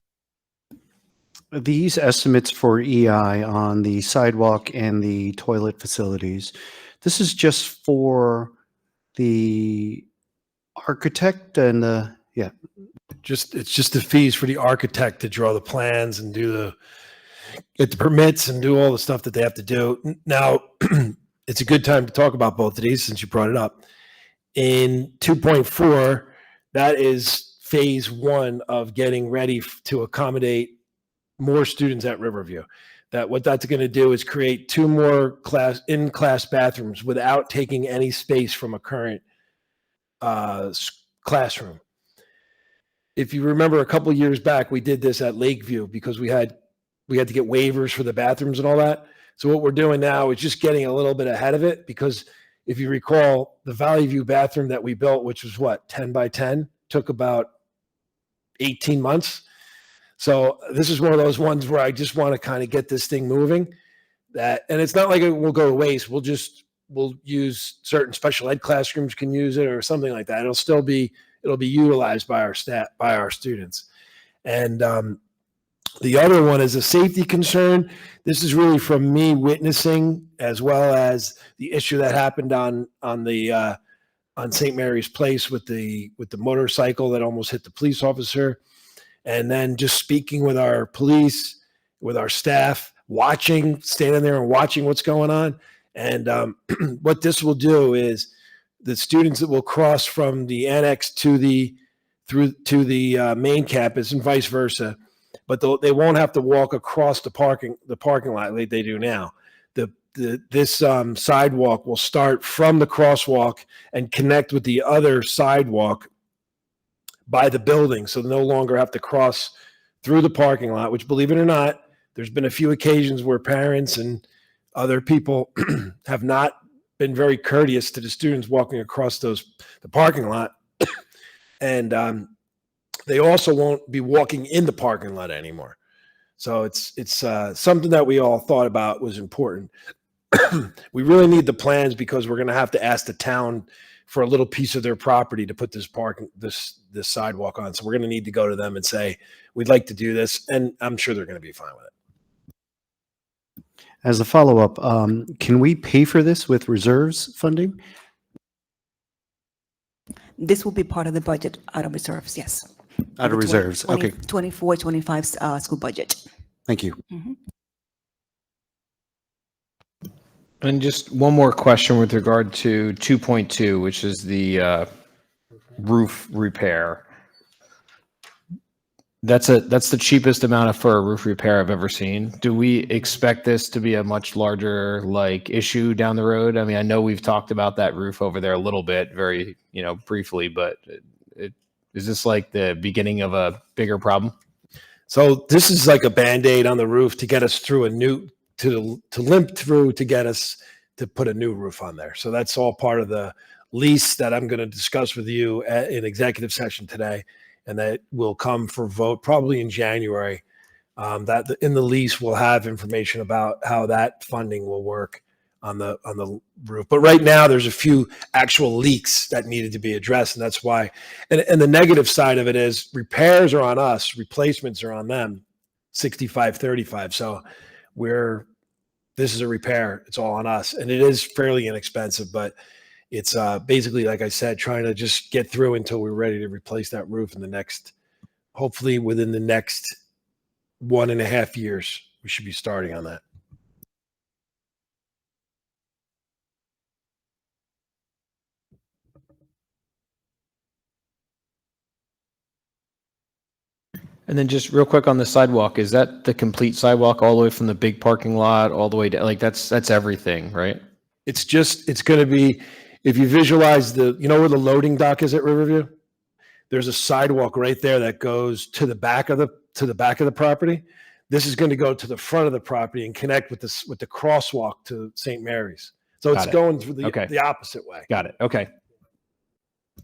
H: These estimates for EI on the sidewalk and the toilet facilities, this is just for the architect and the
G: It's just the fees for the architect to draw the plans and get the permits and do all the stuff that they have to do. Now, it's a good time to talk about both of these since you brought it up. In 2.4, that is phase one of getting ready to accommodate more students at Riverview. What that's going to do is create 2 more in-class bathrooms without taking any space from a current classroom. If you remember a couple years back, we did this at Lakeview because we had to get waivers for the bathrooms and all that. So what we're doing now is just getting a little bit ahead of it, because if you recall, the Valley View bathroom that we built, which was 10 by 10, took about 18 months. So this is one of those ones where I just want to kind of get this thing moving. And it's not like it will go to waste. We'll use certain special ed classrooms can use it or something like that. It'll be utilized by our staff, by our students. And the other one is a safety concern. This is really from me witnessing, as well as the issue that happened on St. Mary's Place with the motorcycle that almost hit the police officer. And then just speaking with our police, with our staff, standing there and watching what's going on. And what this will do is the students that will cross from the annex to the main campus and vice versa, but they won't have to walk across the parking lot like they do now. This sidewalk will start from the crosswalk and connect with the other sidewalk by the building, so they no longer have to cross through the parking lot, which, believe it or not, there's been a few occasions where parents and other people have not been very courteous to the students walking across the parking lot. And they also won't be walking in the parking lot anymore. So it's something that we all thought about was important. We really need the plans because we're going to have to ask the town for a little piece of their property to put this sidewalk on. So we're going to need to go to them and say, we'd like to do this. And I'm sure they're going to be fine with it.
H: As a follow-up, can we pay for this with reserves funding?
B: This will be part of the budget out of reserves, yes.
H: Out of reserves, okay.
B: 24, 25 school budget.
H: Thank you.
K: And just one more question with regard to 2.2, which is the roof repair. That's the cheapest amount for a roof repair I've ever seen. Do we expect this to be a much larger issue down the road? I mean, I know we've talked about that roof over there a little bit, very briefly, but is this like the beginning of a bigger problem?
G: So this is like a Band-Aid on the roof to get us through to limp through to get us to put a new roof on there. So that's all part of the lease that I'm going to discuss with you in executive session today. And that will come for vote probably in January. That in the lease we'll have information about how that funding will work on the roof. But right now there's a few actual leaks that needed to be addressed, and that's why. And the negative side of it is repairs are on us, replacements are on them. 65-35. So this is a repair. It's all on us, and it is fairly inexpensive, but it's basically, like I said, trying to just get through until we're ready to replace that roof hopefully within the next 1.5 years, we should be starting on that.
K: And then just real quick on the sidewalk, is that the complete sidewalk all the way from the big parking lot all the way down? That's everything, right?
G: It's going to be, if you visualize where the loading dock is at Riverview, there's a sidewalk right there that goes to the back of the property. This is going to go to the front of the property and connect with the crosswalk to St. Mary's. So it's going through the opposite way.
K: Got it. Okay.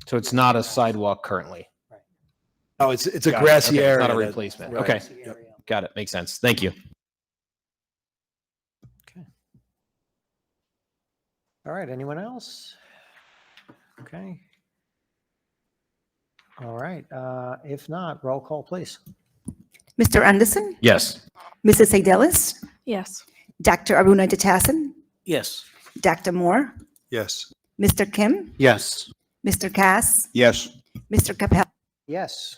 K: So it's not a sidewalk currently.
G: Oh, it's a grassy area.
K: It's not a replacement.
G: Right.
K: Okay. Got it. Makes sense. Thank you.
A: Okay. All right. Anyone else? Okay. All right. If not, roll call, please.
B: Mr. Anderson,
K: Yes.
B: Mrs. Adelis,
F: Yes.
B: Dr. Aruna Jatasan,
L: Yes.
B: Dr. Moore,
I: Yes.
B: Mr. Kim,
H: Yes.
B: Mr. Cass,
D: Yes.
B: Mr. Capel.
A: Yes.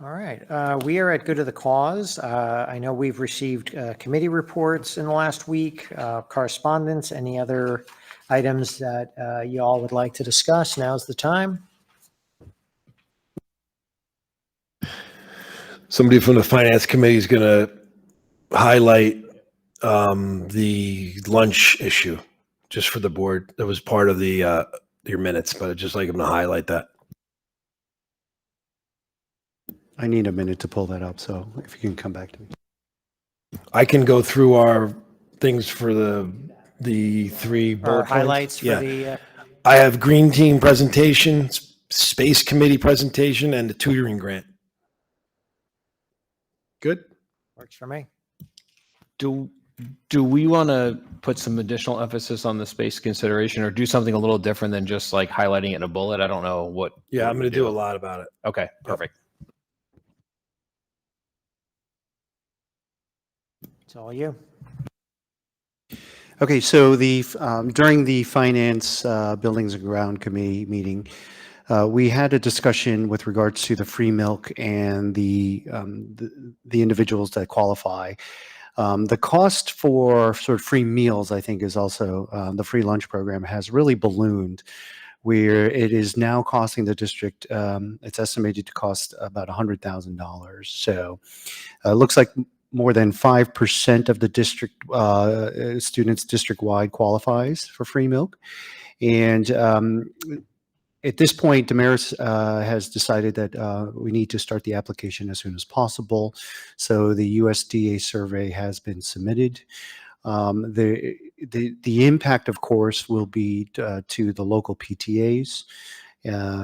A: All right, we are at good of the cause. I know we've received committee reports in the last week, correspondence, any other items that you all would like to discuss. Now's the time.
G: Somebody from the finance committee is going to highlight the lunch issue just for the board. That was part of the your minutes, but I'd just like them to highlight that.
H: I need a minute to pull that up, so if you can come back to me.
G: I can go through our things for the three
A: Or
G: bullet points.
A: highlights for
G: Yeah.
A: the,
G: I have green team presentation, space committee presentation, and the tutoring grant. Good.
A: works for me.
K: Do we want to put some additional emphasis on the space consideration or do something a little different than just like highlighting it in a bullet? I don't know what.
G: Yeah,
K: what
G: I'm
K: we
G: going to do a lot about it.
K: Okay, perfect.
A: It's all you.
H: Okay, so during the Finance Buildings and Ground Committee meeting, we had a discussion with regards to the free milk and the individuals that qualify. The cost for sort of free meals, I think, is also the free lunch program has really ballooned, where it is now costing the district. It's estimated to cost about $100,000. So it looks like more than 5% of the district students district-wide qualifies for free milk. And at this point, Damaris has decided that we need to start the application as soon as possible. So the USDA survey has been submitted. The impact, of course, will be to the local PTAs,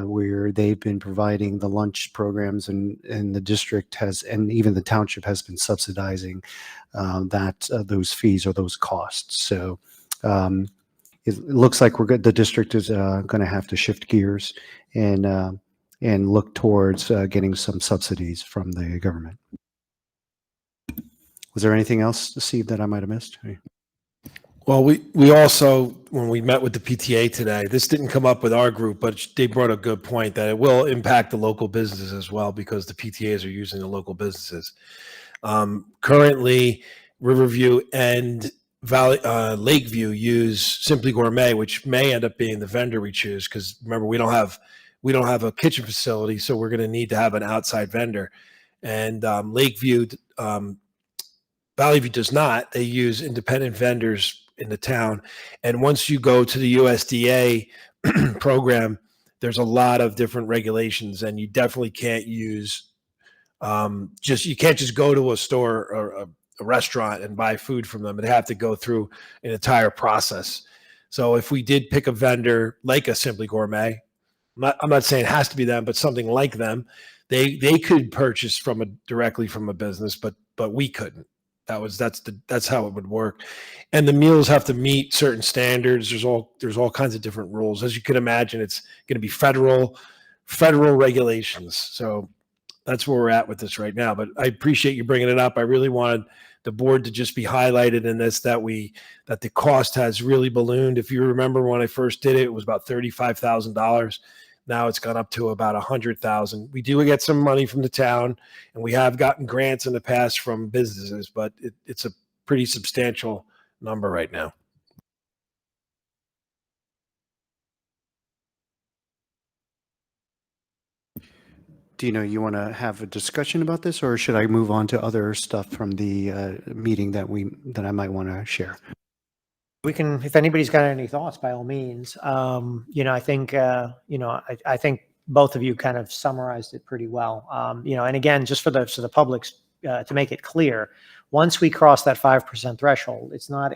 H: where they've been providing the lunch programs, and the district has, and even the township has been subsidizing those fees or those costs. So it looks like we're good. The district is going to have to shift gears and look towards getting some subsidies from the government. Was there anything else, Steve, that I might have missed?
G: Well, we also, when we met with the PTA today, this didn't come up with our group, but they brought a good point that it will impact the local businesses as well because the PTAs are using the local businesses. Currently, Riverview and Lakeview use Simply Gourmet, which may end up being the vendor we choose because remember we don't have a kitchen facility, so we're going to need to have an outside vendor. And Lakeview, Valley View does not. They use independent vendors in the town. And once you go to the USDA program, there's a lot of different regulations, and you definitely can't use you can't just go to a store or a restaurant and buy food from them. They have to go through an entire process. So if we did pick a vendor like a Simply Gourmet, I'm not saying it has to be them, but something like them, they could purchase directly from a business, but we couldn't. That's how it would work. And the meals have to meet certain standards. There's all kinds of different rules. As you can imagine, it's going to be federal regulations. So that's where we're at with this right now. But I appreciate you bringing it up. I really wanted the board to just be highlighted in this, that the cost has really ballooned. If you remember when I first did it, it was about $35,000. Now it's gone up to about $100,000. We do get some money from the town, and we have gotten grants in the past from businesses, but it's a pretty substantial number right now.
H: Do you want to have a discussion about this, or should I move on to other stuff from the meeting that I might want to share?
A: We can, if anybody's got any thoughts, by all means. I think, I think both of you kind of summarized it pretty well. And again, just for the public's, to make it clear, once we cross that 5% threshold, it's not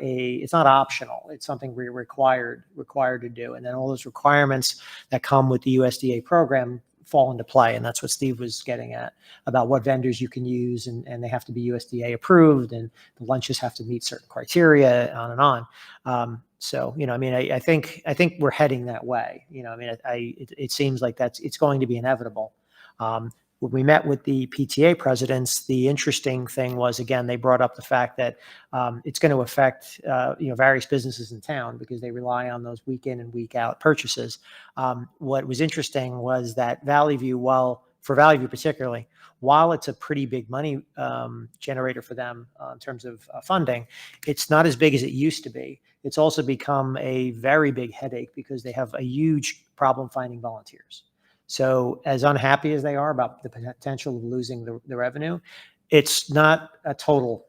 A: optional. It's something we're required to do. And then all those requirements that come with the USDA program fall into play. And that's what Steve was getting at about what vendors you can use, and they have to be USDA approved, and the lunches have to meet certain criteria, on and on. I think we're heading that way. It seems like it's going to be inevitable. when we met with the PTA presidents, the interesting thing was, again, they brought up the fact that it's going to affect, various businesses in town because they rely on those week in and week out purchases. What was interesting was that Valley View, for Valley View particularly, while it's a pretty big money generator for them in terms of funding, it's not as big as it used to be. It's also become a very big headache because they have a huge problem finding volunteers. So as unhappy as they are about the potential of losing the revenue, it's not a total,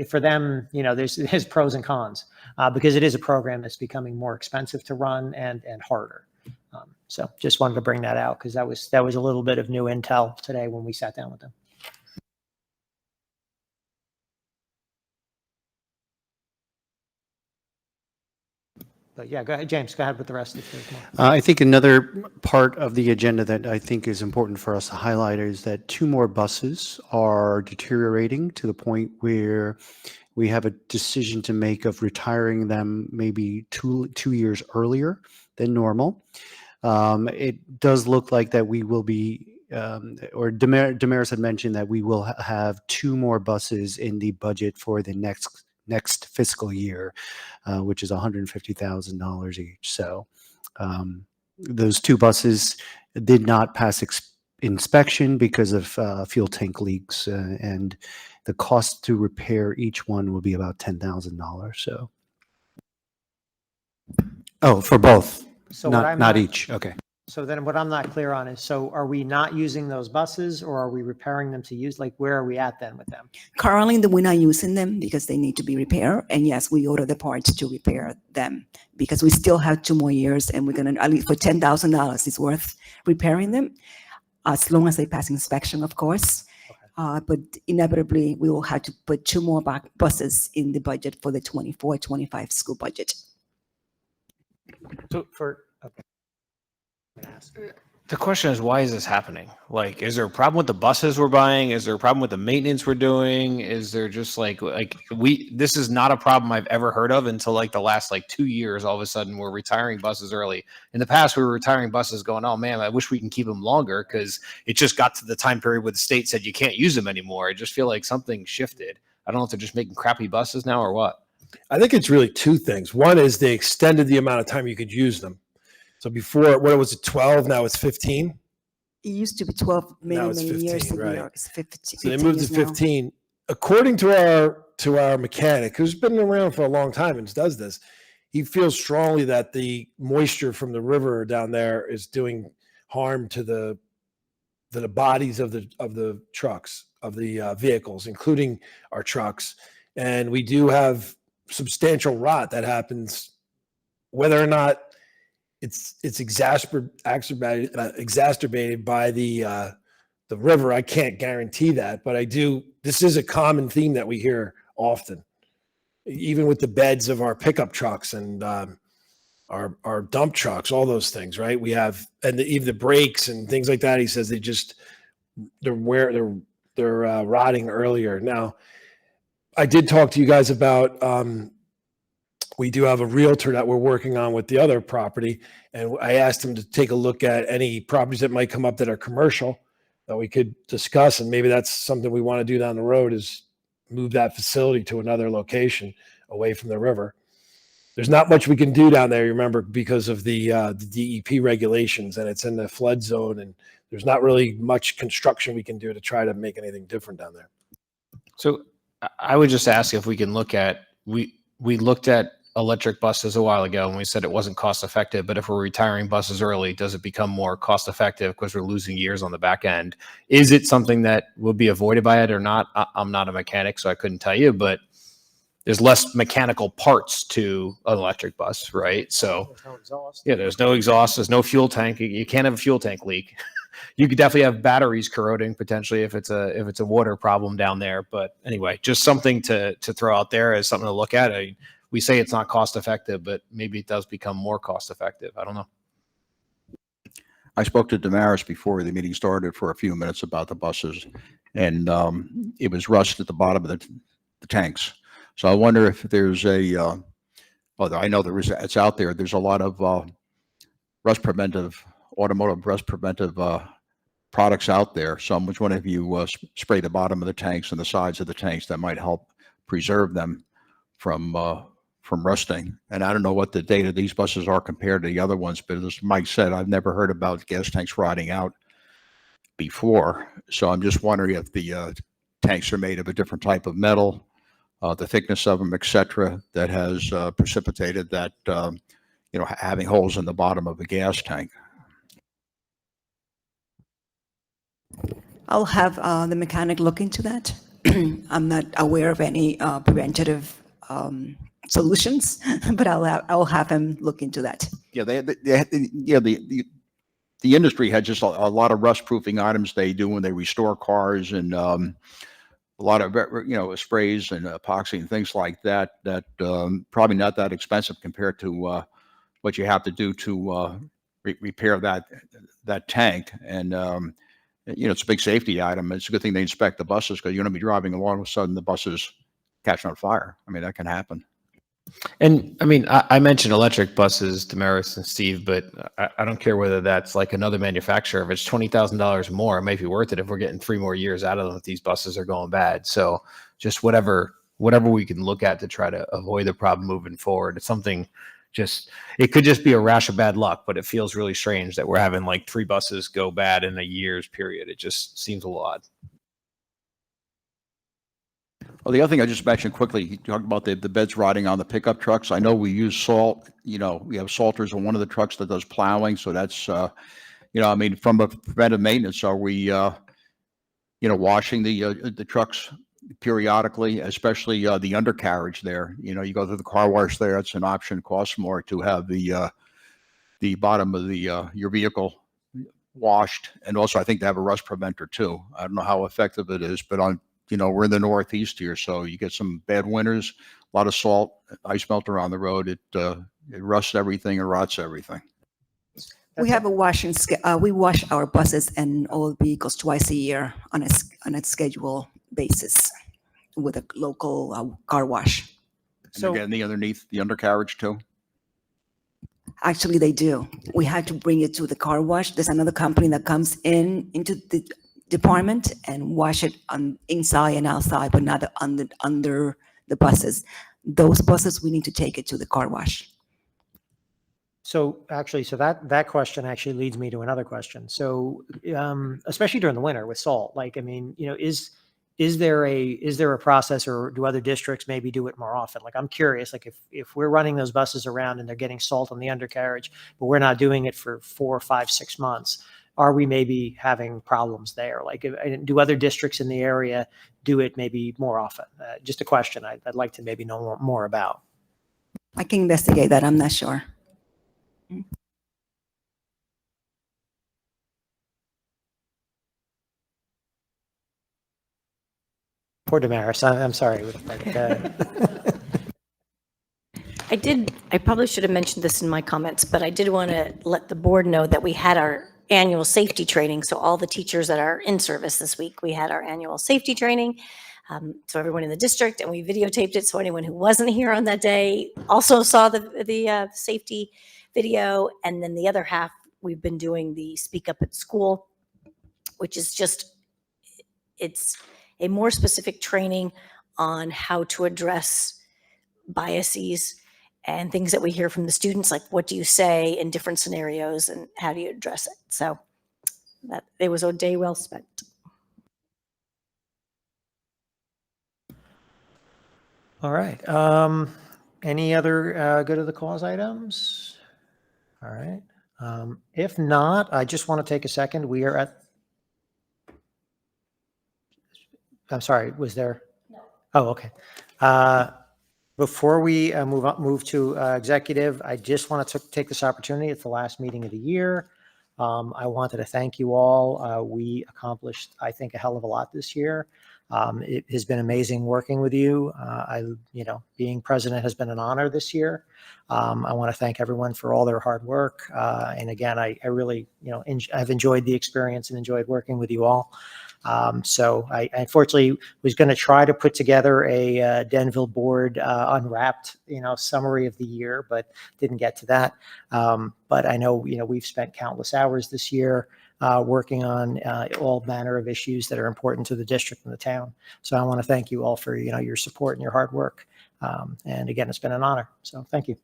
A: for them, there's pros and cons because it is a program that's becoming more expensive to run and harder. So just wanted to bring that out because that was a little bit of new intel today when we sat down with them. But yeah, go ahead, James, go ahead with the rest if there's more.
H: I think another part of the agenda that I think is important for us to highlight is that 2 more buses are deteriorating to the point where we have a decision to make of retiring them maybe two years earlier than normal. It does look like that we will be, or Damaris had mentioned that we will have 2 more buses in the budget for the next fiscal year, which is $150,000 each. So those 2 buses did not pass inspection because of fuel tank leaks, and the cost to repair each one will be about $10,000. So, for both,
A: So what I'm
H: not each. Okay.
A: So then what I'm not clear on is, so are we not using those buses or are we repairing them to use? Like, where are we at then with them?
B: Currently, we're not using them because they need to be repaired. And yes, we order the parts to repair them because we still have 2 more years and we're going to, at least for $10,000, it's worth repairing them as long as they pass inspection, of course. But inevitably, we will have to put 2 more buses in the budget for the 24-25 school budget.
A: So
K: The question is, why is this happening? Like, is there a problem with the buses we're buying? Is there a problem with the maintenance we're doing? Is there just this is not a problem I've ever heard of until like the last 2 years. All of a sudden we're retiring buses early. In the past, we were retiring buses going, oh man, I wish we can keep them longer because it just got to the time period where the state said you can't use them anymore. I just feel like something shifted. I don't know if they're just making crappy buses now or what.
G: I think it's really 2 things. One is they extended the amount of time you could use them. So before, what was it, 12? Now it's 15?
B: It used to be 12
G: Now it's
B: many
G: 15,
B: years ago.
G: right.
B: It's 15.
G: So they moved to 15. According to our mechanic, who's been around for a long time and does this, he feels strongly that the moisture from the river down there is doing harm to the bodies of the trucks, of the vehicles, including our trucks. And we do have substantial rot that happens, whether or not it's exacerbated by the river. I can't guarantee that, but I do. This is a common theme that we hear often, even with the beds of our pickup trucks and our dump trucks, all those things, right? We have, and even the brakes and things like that. He says they're rotting earlier. Now, I did talk to you guys about. We do have a realtor that we're working on with the other property, and I asked him to take a look at any properties that might come up that are commercial that we could discuss, and maybe that's something we want to do down the road is move that facility to another location away from the river. There's not much we can do down there, you remember, because of the DEP regulations, and it's in the flood zone, and there's not really much construction we can do to try to make anything different down there.
K: So I would just ask if we can look at, we looked at electric buses a while ago and we said it wasn't cost effective, but if we're retiring buses early, does it become more cost effective because we're losing years on the back end? Is it something that will be avoided by it or not? I'm not a mechanic, so I couldn't tell you, but there's less mechanical parts to an electric bus, right? So
A: there's no exhaust.
K: yeah, there's no exhaust, there's no fuel tank. You can't have a fuel tank leak. You could definitely have batteries corroding potentially if it's a water problem down there. But anyway, just something to throw out there as something to look at. We say it's not cost effective, but maybe it does become more cost effective. I don't know.
D: I spoke to Damaris before the meeting started for a few minutes about the buses, and it was rust at the bottom of the tanks. So I wonder if there's I know there is, it's out there. There's a lot of automotive rust preventive products out there. So I'm just wondering if you spray the bottom of the tanks and the sides of the tanks, that might help preserve them from rusting. And I don't know what the date of these buses are compared to the other ones, but as Mike said, I've never heard about gas tanks rotting out before. So I'm just wondering if the tanks are made of a different type of metal, the thickness of them, et cetera, that has precipitated that, having holes in the bottom of a gas tank.
B: I'll have the mechanic look into that. I'm not aware of any preventative solutions, but I'll have him look into that.
D: Yeah, the industry had just a lot of rust proofing items they do when they restore cars, and a lot of sprays and epoxy and things like that. That probably not that expensive compared to what you have to do to repair that tank. And it's a big safety item. It's a good thing they inspect the buses, because you're going to be driving along, all of a sudden the bus is catching on fire. I mean, that can happen.
K: And I mean, I mentioned electric buses, Damaris and Steve, but I don't care whether that's like another manufacturer. If it's $20,000 more, it might be worth it if we're getting 3 more years out of them if these buses are going bad. So just whatever we can look at to try to avoid the problem moving forward. It's something it could just be a rash of bad luck, but it feels really strange that we're having like 3 buses go bad in a year's period. It just seems a lot.
D: Well, the other thing I just mentioned quickly, you talked about the beds rotting on the pickup trucks. I know we use salt, we have salters on one of the trucks that does plowing. So that's, I mean, from a preventive maintenance, are we, washing the trucks periodically, especially the undercarriage there? You go through the car wash there. It's an option, costs more to have the bottom of your vehicle washed. And also I think they have a rust preventer too. I don't know how effective it is, but we're in the Northeast here, so you get some bad winters, a lot of salt, ice melt around the road. It rusts everything and rots everything.
B: We have a washing we wash our buses and all vehicles twice a year on a schedule basis with a local car wash.
D: And they're getting the underneath the undercarriage too?
B: Actually, they do. We had to bring it to the car wash. There's another company that comes into the department and wash it on inside and outside, but not under the buses. Those buses, we need to take it to the car wash.
A: So actually, that question actually leads me to another question. So especially during the winter with salt, like, I mean, is there a process, or do other districts maybe do it more often? Like, I'm curious, like if we're running those buses around and they're getting salt on the undercarriage, but we're not doing it for 4, 5, 6 months, are we maybe having problems there? Like, do other districts in the area do it maybe more often? Just a question I'd like to maybe know more about.
B: I can investigate that. I'm not sure.
A: Poor Damaris, I'm sorry.
J: I probably should have mentioned this in my comments, but I did want to let the board know that we had our annual safety training. So all the teachers that are in service this week, we had our annual safety training. So everyone in the district, and we videotaped it. So anyone who wasn't here on that day also saw the safety video. And then the other half, we've been doing the Speak Up at School, which is it's a more specific training on how to address biases and things that we hear from the students, like what do you say in different scenarios and how do you address it? So that it was a day well spent.
A: All right. Any other good of the cause items? All right. If not, I just want to take a second. We are at, I'm sorry, was there? No. Oh, okay. Before we move to executive, I just want to take this opportunity. It's the last meeting of the year. I wanted to thank you all. We accomplished, I think, a hell of a lot this year. It has been amazing working with you. Being president has been an honor this year. I want to thank everyone for all their hard work. And again, I really, I've enjoyed the experience and enjoyed working with you all. So I unfortunately was going to try to put together a Denville board unwrapped, summary of the year, but didn't get to that. But I know, we've spent countless hours this year. working on all manner of issues that are important to the district and the town. So I want to thank you all for, your support and your hard work. And again, it's been an honor. So thank you.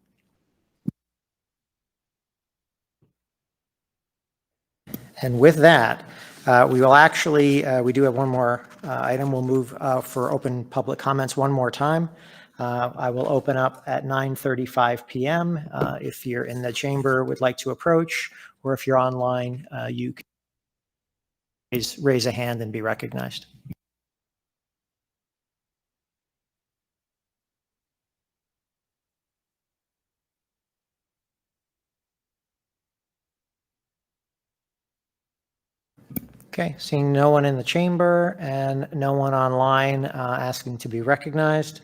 A: And with that, we will actually, we do have one more item. We'll move for open public comments one more time. I will open up at 9:35 p.m. If you're in the chamber, would like to approach, or if you're online, you can raise a hand and be recognized. Okay, seeing no one in the chamber and no one online asking to be recognized,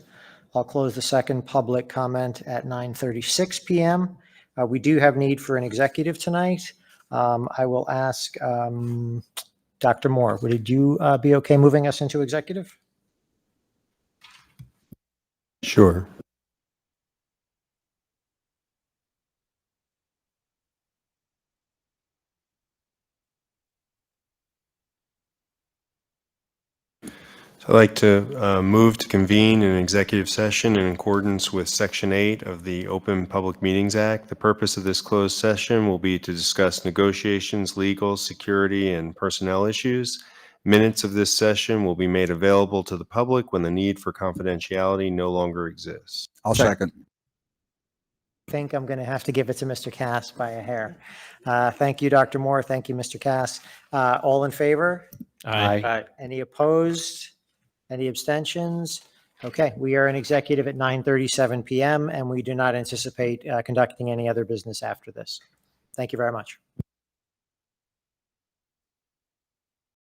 A: I'll close the second public comment at 9:36 p.m. We do have need for an executive tonight. I will ask Dr. Moore, would you be okay moving us into executive?
I: Sure. So I'd like to move to convene an executive session in accordance with Section 8 of the Open Public Meetings Act. The purpose of this closed session will be to discuss negotiations, legal, security, and personnel issues. Minutes of this session will be made available to the public when the need for confidentiality no longer exists.
D: I'll second.
A: I think I'm going to have to give it to Mr. Cass by a hair. Thank you, Dr. Moore. Thank you, Mr. Cass. All in favor?
L: Aye.
A: Any opposed? Any abstentions? Okay, we are in executive at 9:37 p.m. and we do not anticipate conducting any other business after this. Thank you very much.